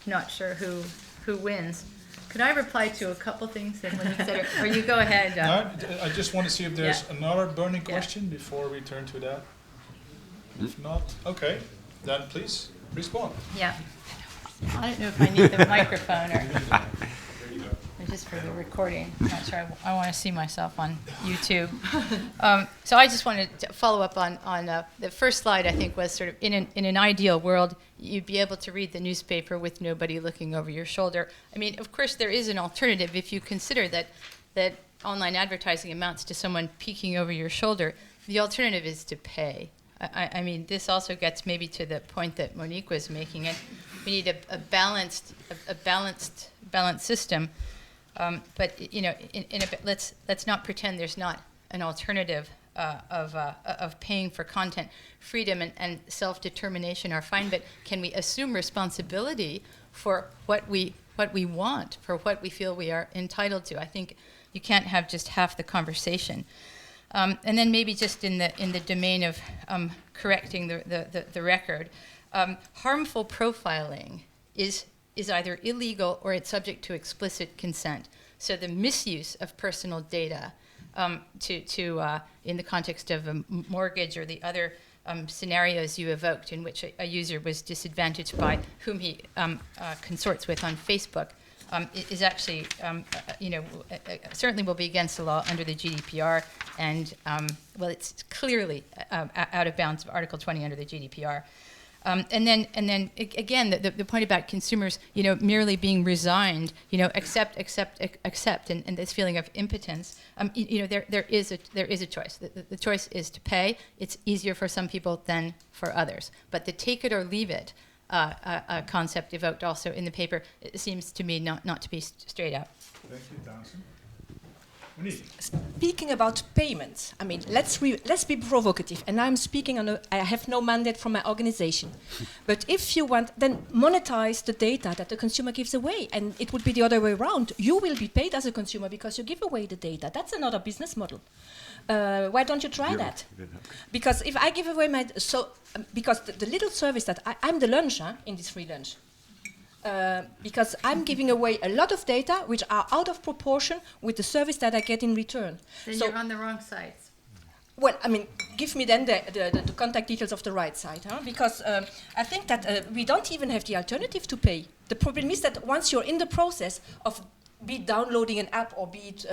not sure who wins. Could I reply to a couple things that Monique said, or you go ahead? No, I just want to see if there's another burning question before we turn to that. If not, okay, then please respond. Yeah. I don't know if I need the microphone or just for the recording. I'm not sure. I want to see myself on YouTube. So I just wanted to follow up on the first slide. I think was sort of in an ideal world, you'd be able to read the newspaper with nobody looking over your shoulder. I mean, of course, there is an alternative if you consider that online advertising amounts to someone peeking over your shoulder. The alternative is to pay. I mean, this also gets maybe to the point that Monique was making. It we need a balanced system. But let's not pretend there's not an alternative of paying for content. Freedom and self-determination are fine, but can we assume responsibility for what we want, for what we feel we are entitled to? I think you can't have just half the conversation. And then maybe just in the domain of correcting the record, harmful profiling is either illegal or it's subject to explicit consent. So the misuse of personal data in the context of a mortgage or the other scenarios you evoked in which a user was disadvantaged by whom he consorts with on Facebook is actually, certainly will be against the law under the GDPR, and, it's clearly out of bounds of Article 20 under the GDPR. And then again, the point about consumers, merely being resigned, accept, and this feeling of impotence. There is a choice. The choice is to pay. It's easier for some people than for others. But the take it or leave it a concept evoked also in the paper, it seems to me not to be straight up. Thank you, Townsend. Monique. Speaking about payments, I mean, let's be provocative. And I'm speaking I have no mandate from my organization. But if you want, then monetize the data that the consumer gives away. And it would be the other way around. You will be paid as a consumer because you give away the data. That's another business model. Why don't you try that? Because if I give away because the little service that I'm the lunch in this free lunch. Because I'm giving away a lot of data which are out of proportion with the service that I get in return. Then you're on the wrong sites. Well, I mean, give me then the contact details of the right side, because I think that we don't even have the alternative to pay. The problem is that once you're in the process of be it downloading an app or be it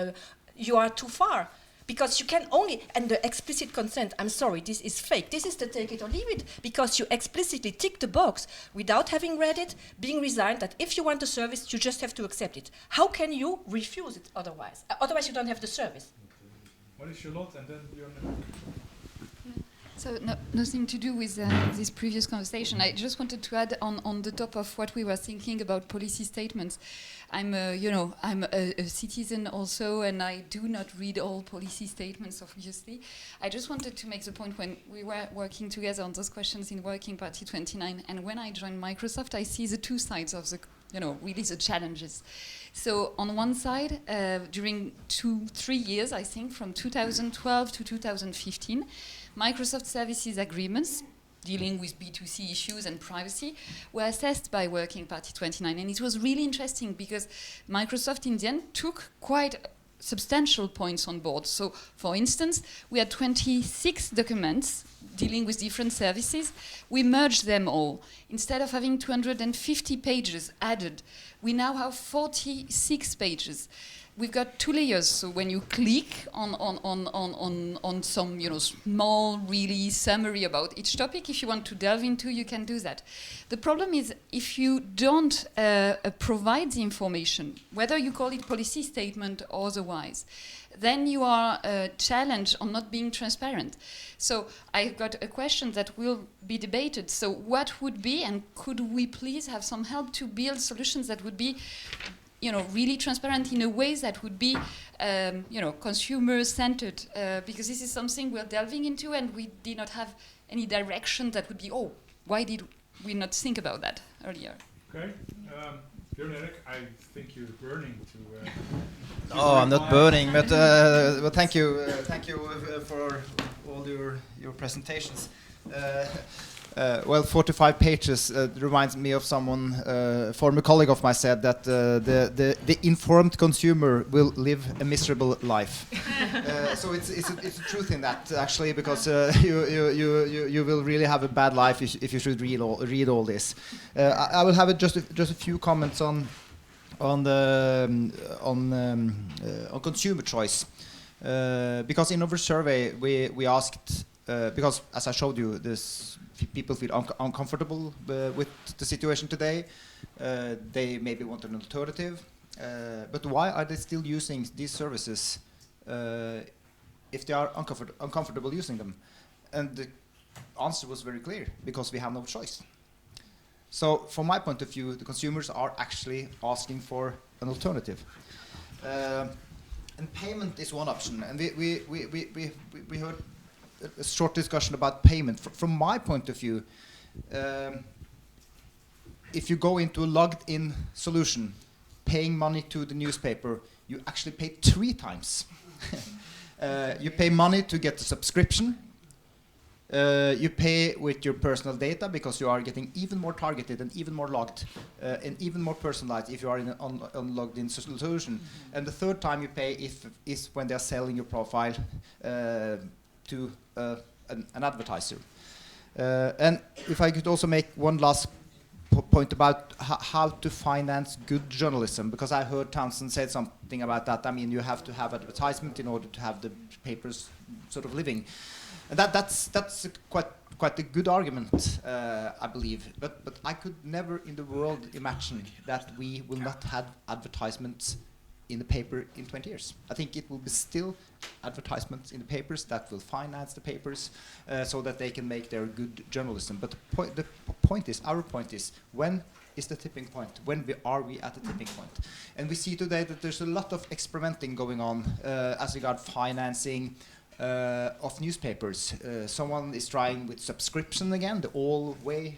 you are too far. Because you can only, and the explicit consent, I'm sorry, this is fake. This is the take it or leave it, because you explicitly tick the box without having read it, being resigned that if you want the service, you just have to accept it. How can you refuse it otherwise? Otherwise, you don't have the service. What is your lot? And then Bjørn. So nothing to do with this previous conversation. I just wanted to add on the top of what we were thinking about policy statements. I'm a citizen also, and I do not read all policy statements, obviously. I just wanted to make the point when we were working together on those questions in Working Party 29, and when I joined Microsoft, I see the two sides of the, really the challenges. So on one side, during 2-3 years, I think, from 2012 to 2015, Microsoft Services Agreements dealing with B2C issues and privacy were assessed by Working Party 29. And it was really interesting because Microsoft in the end took quite substantial points on board. So, for instance, we had 26 documents dealing with different services. We merged them all. Instead of having 250 pages added, we now have 46 pages. We've got 2 layers, so when you click on some small really summary about each topic, if you want to delve into, you can do that. The problem is if you don't provide the information, whether you call it policy statement or otherwise, then you are challenged on not being transparent. So I've got a question that will be debated. So what would be, and could we please have some help to build solutions that would be really transparent in a way that would be, consumer-centered, because this is something we're delving into, and we did not have any direction that would be, why did we not think about that earlier? Okay. Bjørn, Erik, I think you're burning to... I'm not burning, but thank you for all your presentations. 45 pages reminds me of someone, former colleague of mine said that the informed consumer will live a miserable life. So it's a truth in that actually, because you will really have a bad life if you should read all this. I will have just a few comments on consumer choice, because in our survey we asked, because as I showed you, people feel uncomfortable with the situation today. They maybe want an alternative. But why are they still using these services if they are uncomfortable using them? And the answer was very clear, because we have no choice. So from my point of view, the consumers are actually asking for an alternative. And payment is one option. And we heard a short discussion about payment. From my point of view, if you go into a logged-in solution, paying money to the newspaper, you actually pay 3 times. You pay money to get the subscription. You pay with your personal data, because you are getting even more targeted and even more logged and even more personalized if you are in an unlogged-in solution. And the 3rd time you pay is when they are selling your profile to an advertiser. And if I could also make one last point about how to finance good journalism, because I heard Townsend said something about that. I mean, you have to have advertisement in order to have the papers sort of living. And that's quite a good argument, I believe. But I could never in the world imagine that we will not have advertisements in the paper in 20 years. I think it will be still advertisements in the papers that will finance the papers so that they can make their good journalism. But our point is, when is the tipping point? When are we at the tipping point? And we see today that there's a lot of experimenting going on as regard financing of newspapers. Someone is trying with subscription again, the old way,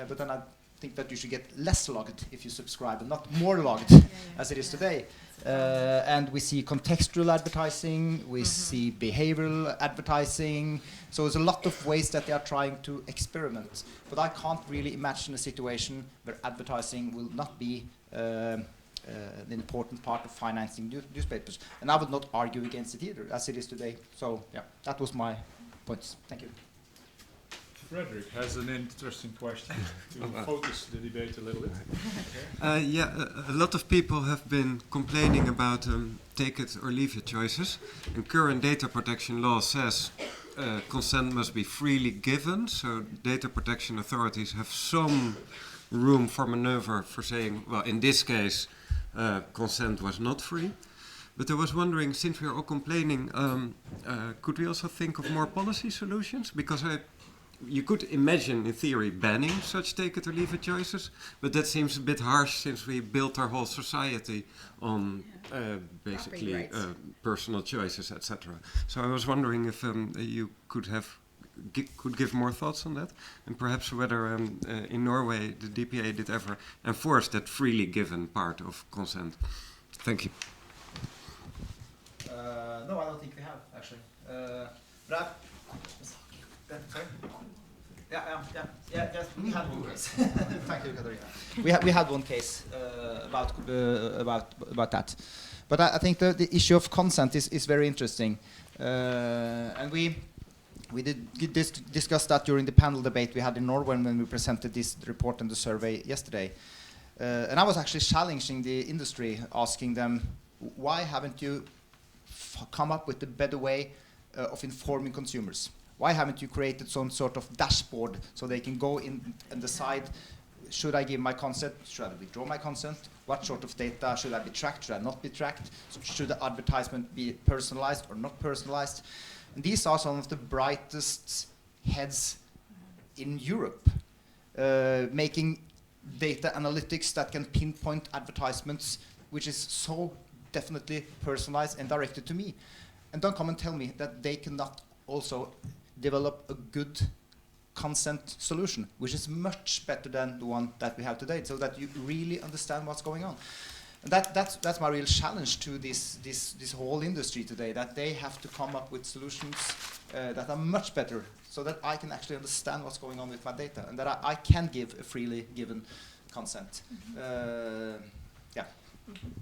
but then I think that you should get less logged if you subscribe and not more logged as it is today. And we see contextual advertising, we see behavioral advertising. So there's a lot of ways that they are trying to experiment. But I can't really imagine a situation where advertising will not be an important part of financing newspapers. And I would not argue against it either, as it is today. So yeah, that was my points. Thank you. Frederik has an interesting question to focus the debate a little bit. A lot of people have been complaining about take it or leave it choices. And current data protection law says consent must be freely given. So data protection authorities have some room for maneuver for saying, well, in this case, consent was not free. But I was wondering, since we are all complaining, could we also think of more policy solutions? Because you could imagine, in theory, banning such take it or leave it choices, but that seems a bit harsh since we built our whole society on basically personal choices, etc. So I was wondering if you could give more thoughts on that, and perhaps whether in Norway the DPA did ever enforce that freely given part of consent. Thank you. No, I don't think we have actually. Sorry? Yes, we had one case. Thank you, Katarina. We had one case about that. But I think the issue of consent is very interesting. And we did discuss that during the panel debate we had in Norway when we presented this report and the survey yesterday. And I was actually challenging the industry, asking them, why haven't you come up with a better way of informing consumers? Why haven't you created some sort of dashboard so they can go in and decide, should I give my consent? Should I withdraw my consent? What sort of data should I be tracked? Should I not be tracked? So should the advertisement be personalized or not personalized? And these are some of the brightest heads in Europe, making data analytics that can pinpoint advertisements, which is so definitely personalized and directed to me. And don't come and tell me that they cannot also develop a good consent solution, which is much better than the one that we have today, so that you really understand what's going on. And that's my real challenge to this whole industry today, that they have to come up with solutions that are much better, so that I can actually understand what's going on with my data, and that I can give a freely given consent.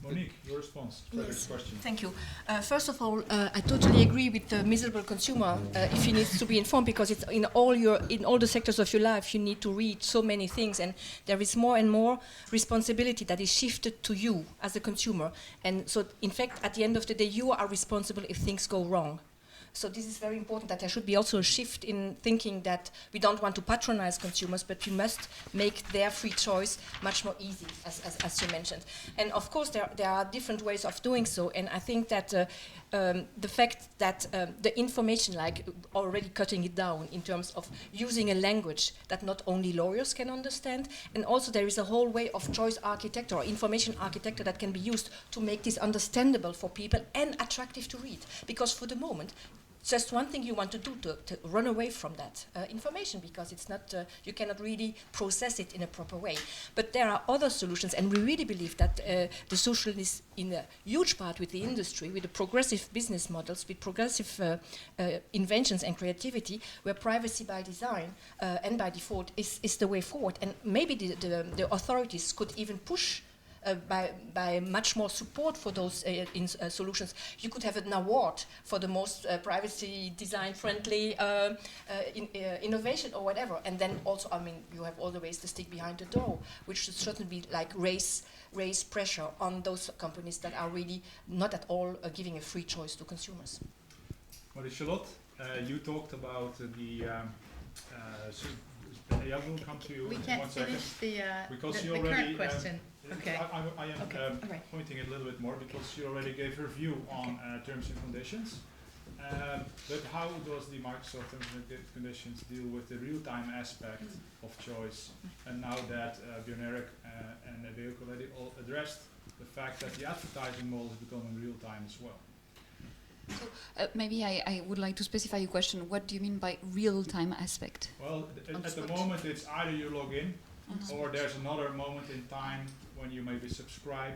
Monique, your response to Frederik's question. Thank you. First of all, I totally agree with the miserable consumer if he needs to be informed, because it's in all the sectors of your life you need to read so many things, and there is more and more responsibility that is shifted to you as a consumer. And so, in fact, at the end of the day, you are responsible if things go wrong. So this is very important, that there should be also a shift in thinking that we don't want to patronize consumers, but we must make their free choice much more easy, as you mentioned. And of course, there are different ways of doing so. And I think that the fact that the information, like already cutting it down in terms of using a language that not only lawyers can understand, and also there is a whole way of choice architecture or information architecture that can be used to make this understandable for people and attractive to read. Because for the moment, just one thing you want to do to run away from that information, because it's not, you cannot really process it in a proper way. But there are other solutions, and we really believe that the solution is in a huge part with the industry, with the progressive business models, with progressive inventions and creativity, where privacy by design and by default is the way forward. And maybe the authorities could even push by much more support for those solutions. You could have an award for the most privacy design-friendly innovation or whatever. And then also, I mean, you have all the ways to stick behind the door, which should certainly be like raise pressure on those companies that are really not at all giving a free choice to consumers. What is Charlotte? You talked about yeah, we'll come to you We in can't 1 second. finish Because the you already, current question. Okay. I am Okay, all right. pointing it a little bit more because she already gave her view on terms and conditions. But how does the Microsoft terms and conditions deal with the real-time aspect of choice? And now that Bjørn, Erik, and Erik already all addressed the fact that the advertising model is becoming real-time as well. So maybe I would like to specify a question. What do you mean by real-time aspect? Well, at the moment it's either you log in or there's another moment in time when you maybe subscribe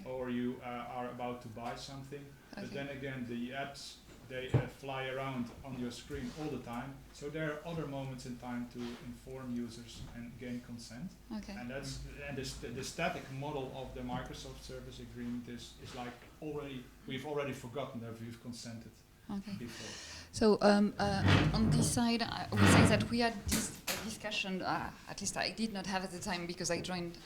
or you are about to buy something. But then again, the apps, they fly around on your screen all the time. So there are other moments in time to inform users and gain consent. And that's the static model of the Microsoft Service Agreement is like we've already forgotten that we've consented before. So on this side, I would say that we had this discussion. At least I did not have at the time because I joined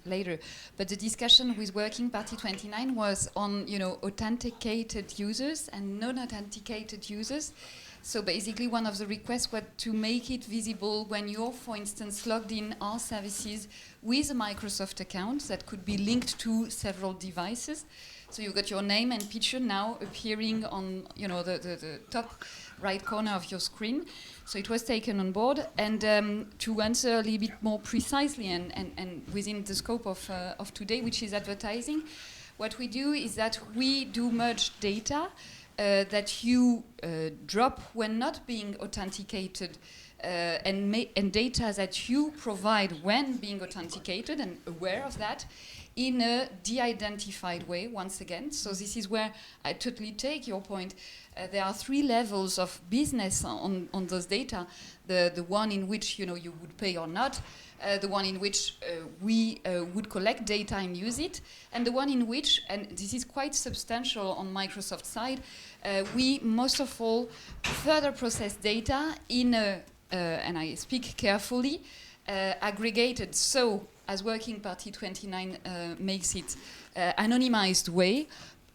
later. But the discussion with Working Party 29 was on authenticated users and non-authenticated users. So basically, one of the requests was to make it visible when you're, for instance, logged in our services with a Microsoft account that could be linked to several devices. So you've got your name and picture now appearing on the top right corner of your screen. So it was taken on board. And to answer a little bit more precisely and within the scope of today, which is advertising, what we do is that we do merge data that you drop when not being authenticated and data that you provide when being authenticated and aware of that in a de-identified way, once again. So this is where I totally take your point. There are 3 levels of business on those data. The one in which you would pay or not, the one in which we would collect data and use it, and the one in which, and this is quite substantial on Microsoft's side, we most of all further process data in a, and I speak carefully, aggregated, so as Working Party 29 makes it, anonymized way,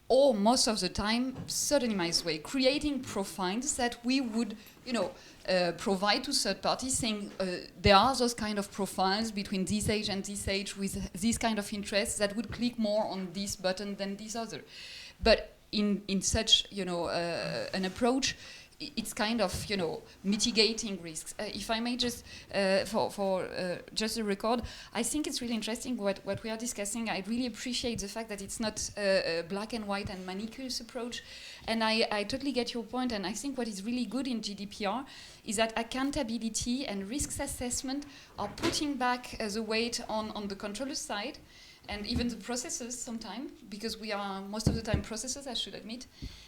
or most of the time pseudonymized way, creating profiles that we would, provide to third parties, saying there are those kind of profiles between this age and this age with this kind of interests that would click more on this button than this other. But in such, an approach, it's kind of, mitigating risks. If I may just, for just a record, I think it's really interesting what we are discussing. I really appreciate the fact that it's not a black and white and manicuous approach. And I totally get your point. And I think what is really good in GDPR is that accountability and risks assessment are putting back the weight on the controller side, and even the processors sometimes, because we are most of the time processors, I should admit.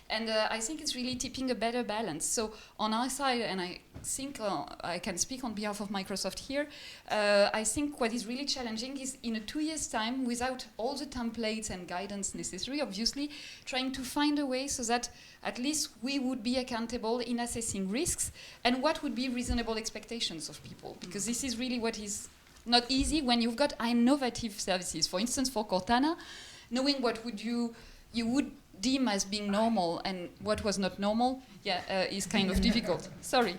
And I think it's really tipping a better balance. So on our side, and I think I can speak on behalf of Microsoft here, I think what is really challenging is in a 2 years' time, without all the templates and guidance necessary, obviously, trying to find a way so that at least we would be accountable in assessing risks and what would be reasonable expectations of people. Because this is really what is not easy when you've got innovative services. For instance, for Cortana, knowing what you would deem as being normal and what was not normal, is kind of difficult. Sorry.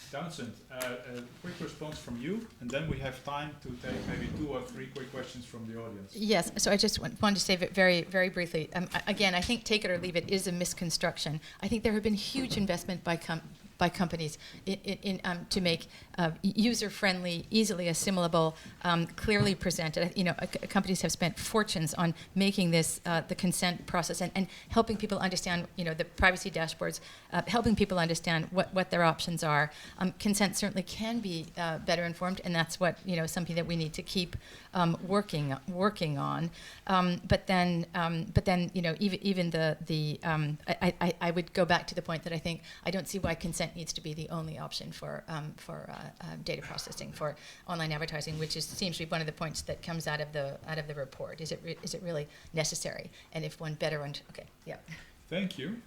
Townsend, a quick response from you, and then we have time to take maybe 2 or 3 quick questions from the audience. Yes, so I just wanted to say very, very briefly. Again, I think take it or leave it is a misconstruction. I think there have been huge investment by companies to make user-friendly, easily assimilable, clearly presented. Companies have spent fortunes on making this the consent process and helping people understand, the privacy dashboards, helping people understand what their options are. Consent certainly can be better informed, and that's what something that we need to keep working on. But then even I would go back to the point that I don't see why consent needs to be the only option for data processing for online advertising, which seems to be one of the points that comes out of the report. Is it really necessary? And if one better okay, yeah. Thank you.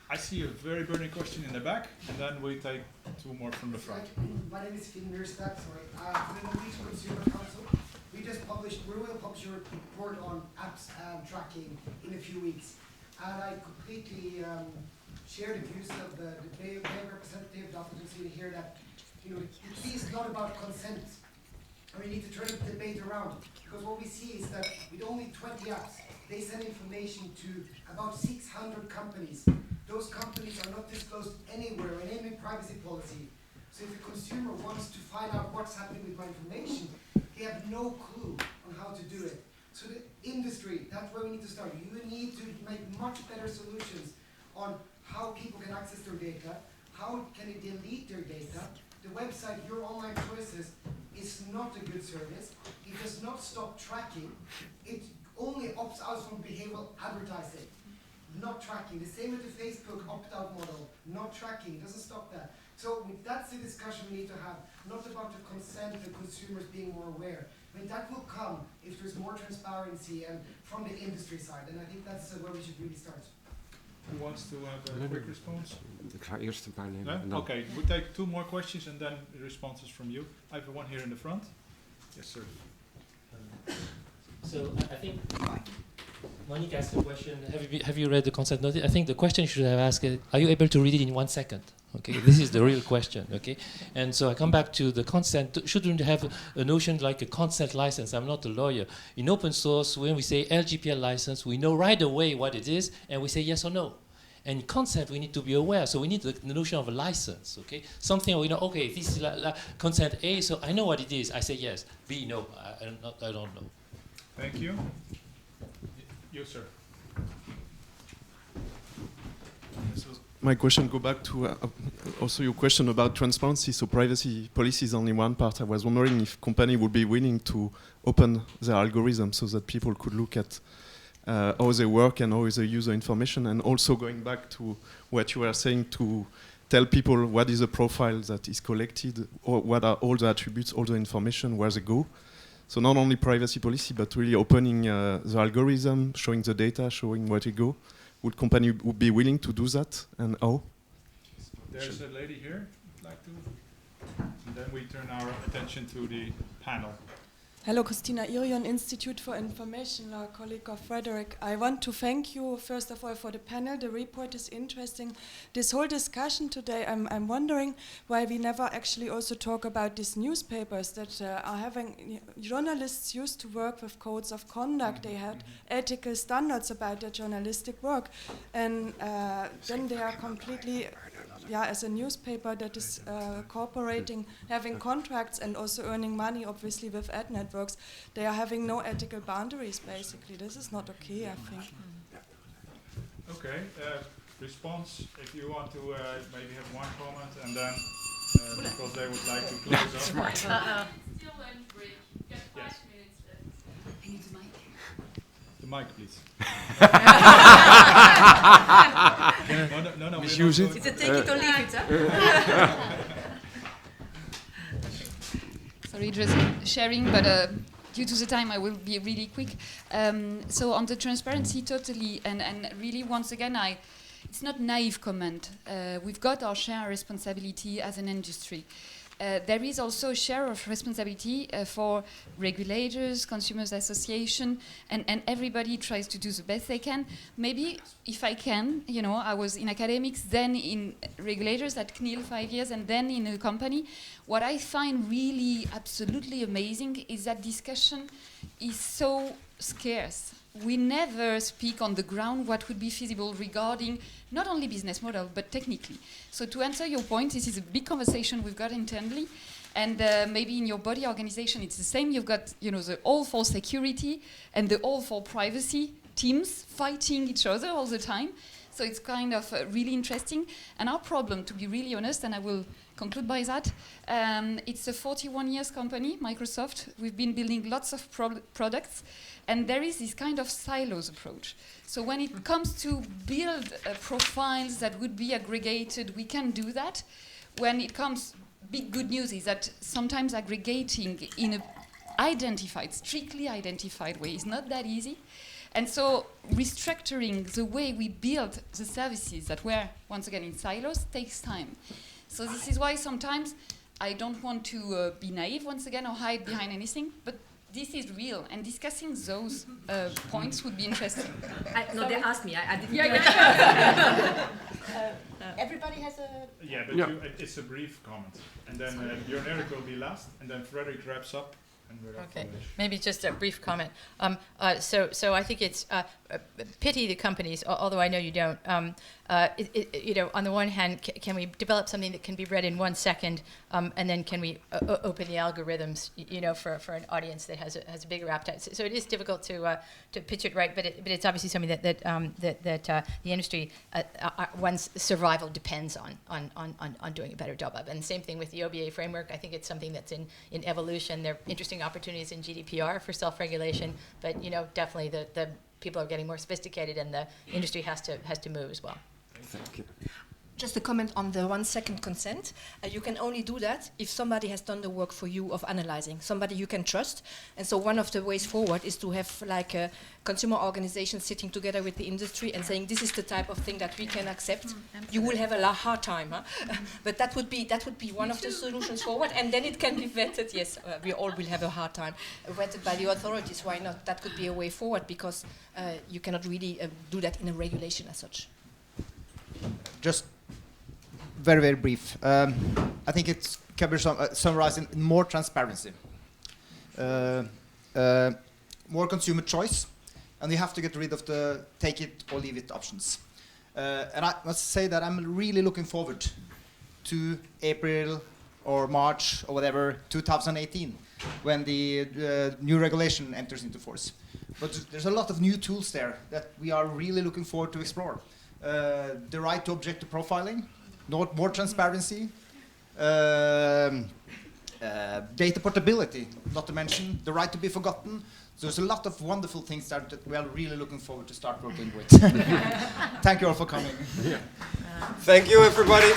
I see a very burning question in the back, and then we take 2 more from the front. My name is Feehan. I'm in the Norwegian Consumer Council. We will publish a report on apps tracking in a few weeks, and I completely share the views of the Bay representative, Dr. Tuxedo here, that the key is not about consent. And we need to turn the debate around. Because what we see is that with only 20 apps, they send information to about 600 companies. Those companies are not disclosed anywhere in any privacy policy. So if a consumer wants to find out what's happening with my information, they have no clue on how to do it. So the industry, that's where we need to start. You need to make much better solutions on how people can access their data, how can they delete their data. The website, Your Online Choices, is not a good service. It does not stop tracking. It only opts out from behavioral advertising, not tracking. The same with the Facebook opt-out model, not tracking. It doesn't stop that. So that's the discussion we need to have, not about the consent and consumers being more aware. I mean, that will come if there's more transparency and from the industry side, and I think that's where we should really start. Who wants to have a quick response? Ik ga eerst een paar nemen. No? En dan Okay, we'll take 2 more questions and then responses from you. I have one here in the front. Yes, sir. So I think Monique asked a question. Have you read the consent notice? I think the question you should have asked is, are you able to read it in 1 second? Okay, this is the real question. Okay, and so I come back to the consent. Shouldn't have a notion like a consent license? I'm not a lawyer. In open source, when we say LGPL license, we know right away what it is, and we say yes or no. And consent, we need to be aware. So we need the notion of a license. Okay, something we know. Okay, this is consent A, so I know what it is. I say yes. B, no. I don't know. Thank you. You, sir. So my question go back to also your question about transparency. So privacy policy is only one part. I was wondering if company would be willing to open their algorithm so that people could look at how they work and how they use the information, and also going back to what you were saying, to tell people what is the profile that is collected, or what are all the attributes, all the information, where they go. So not only privacy policy, but really opening the algorithm, showing the data, showing where to go. Would company be willing to do that, and how? There's a lady here who'd like to, and then we turn our attention to the panel. Hello, Christina Irion, Institute for Information Law, colleague of Frederik. I want to thank you, first of all, for the panel. The report is interesting. This whole discussion today, I'm wondering why we never actually also talk about these newspapers that are having, journalists used to work with codes of conduct. They had ethical standards about their journalistic work. And then they are completely, as a newspaper that is cooperating, having contracts and also earning money, obviously, with ad networks, they are having no ethical boundaries, basically. This is not okay, I think. Okay, response, if you want to maybe have one comment, and then, because they would like to close up. Smart. Still lunch break. You got 5 minutes left. I need the mic. The mic, please. No, Misuse it. It's a take it or leave it, huh? Sorry, just sharing, but due to the time, I will be really quick. So on the transparency, totally, and really, once again, it's not naive comment. We've got our share responsibility as an industry. There is also a share of responsibility for regulators, consumers association, and everybody tries to do the best they can. Maybe if I can, I was in academics, then in regulators at CNIL 5 years, and then in a company. What I find really absolutely amazing is that discussion is so scarce. We never speak on the ground what would be feasible regarding not only business model, but technically. So to answer your point, this is a big conversation we've got internally. And maybe in your body organization, it's the same. You've got, the all for security and the all for privacy teams fighting each other all the time. So it's kind of really interesting. And our problem, to be really honest, and I will conclude by that, it's a 41 years company, Microsoft. We've been building lots of products, and there is this kind of silos approach. So when it comes to build profiles that would be aggregated, we can do that. When it comes, big good news is that sometimes aggregating in a strictly identified way is not that easy. And so restructuring the way we build the services that were, once again, in silos takes time. So this is why sometimes I don't want to be naive, once again, or hide behind anything, but this is real, and discussing those points would be interesting. No, they asked me. I didn't do it. has a... Yeah, but it's a brief comment. And then Bjørn Erik will be last, and then Frederik wraps up. And we're off. Okay, maybe just a brief comment. So I think it's pity the companies, although I know you don't. On the one hand, can we develop something that can be read in 1 second, and then can we open the algorithms, for an audience that has a bigger appetite? So it is difficult to pitch it right, but it's obviously something that the industry, one's survival depends on doing a better job of. And same thing with the OBA framework. I think it's something that's in evolution. There are interesting opportunities in GDPR for self-regulation, but definitely the people are getting more sophisticated, and the industry has to move as well. Thank you. Just a comment on the 1 second consent. You can only do that if somebody has done the work for you of analyzing, somebody you can trust. And so one of the ways forward is to have like a consumer organization sitting together with the industry and saying, this is the type of thing that we can accept. You will have a hard time, but that would be one of the solutions forward, and then it can be vetted. Yes, we all will have a hard time. Vetted by the authorities, why not? That could be a way forward, because you cannot really do that in a regulation as such. Just very, very brief. I think it can be summarized in more transparency, more consumer choice, and you have to get rid of the take it or leave it options. And I must say that I'm really looking forward to April or March or whatever 2018, when the new regulation enters into force. But there's a lot of new tools there that we are really looking forward to explore. The right to object to profiling, more transparency, data portability, not to mention the right to be forgotten. So there's a lot of wonderful things that we are really looking forward to start working with. Thank you all for coming. Thank you, everybody.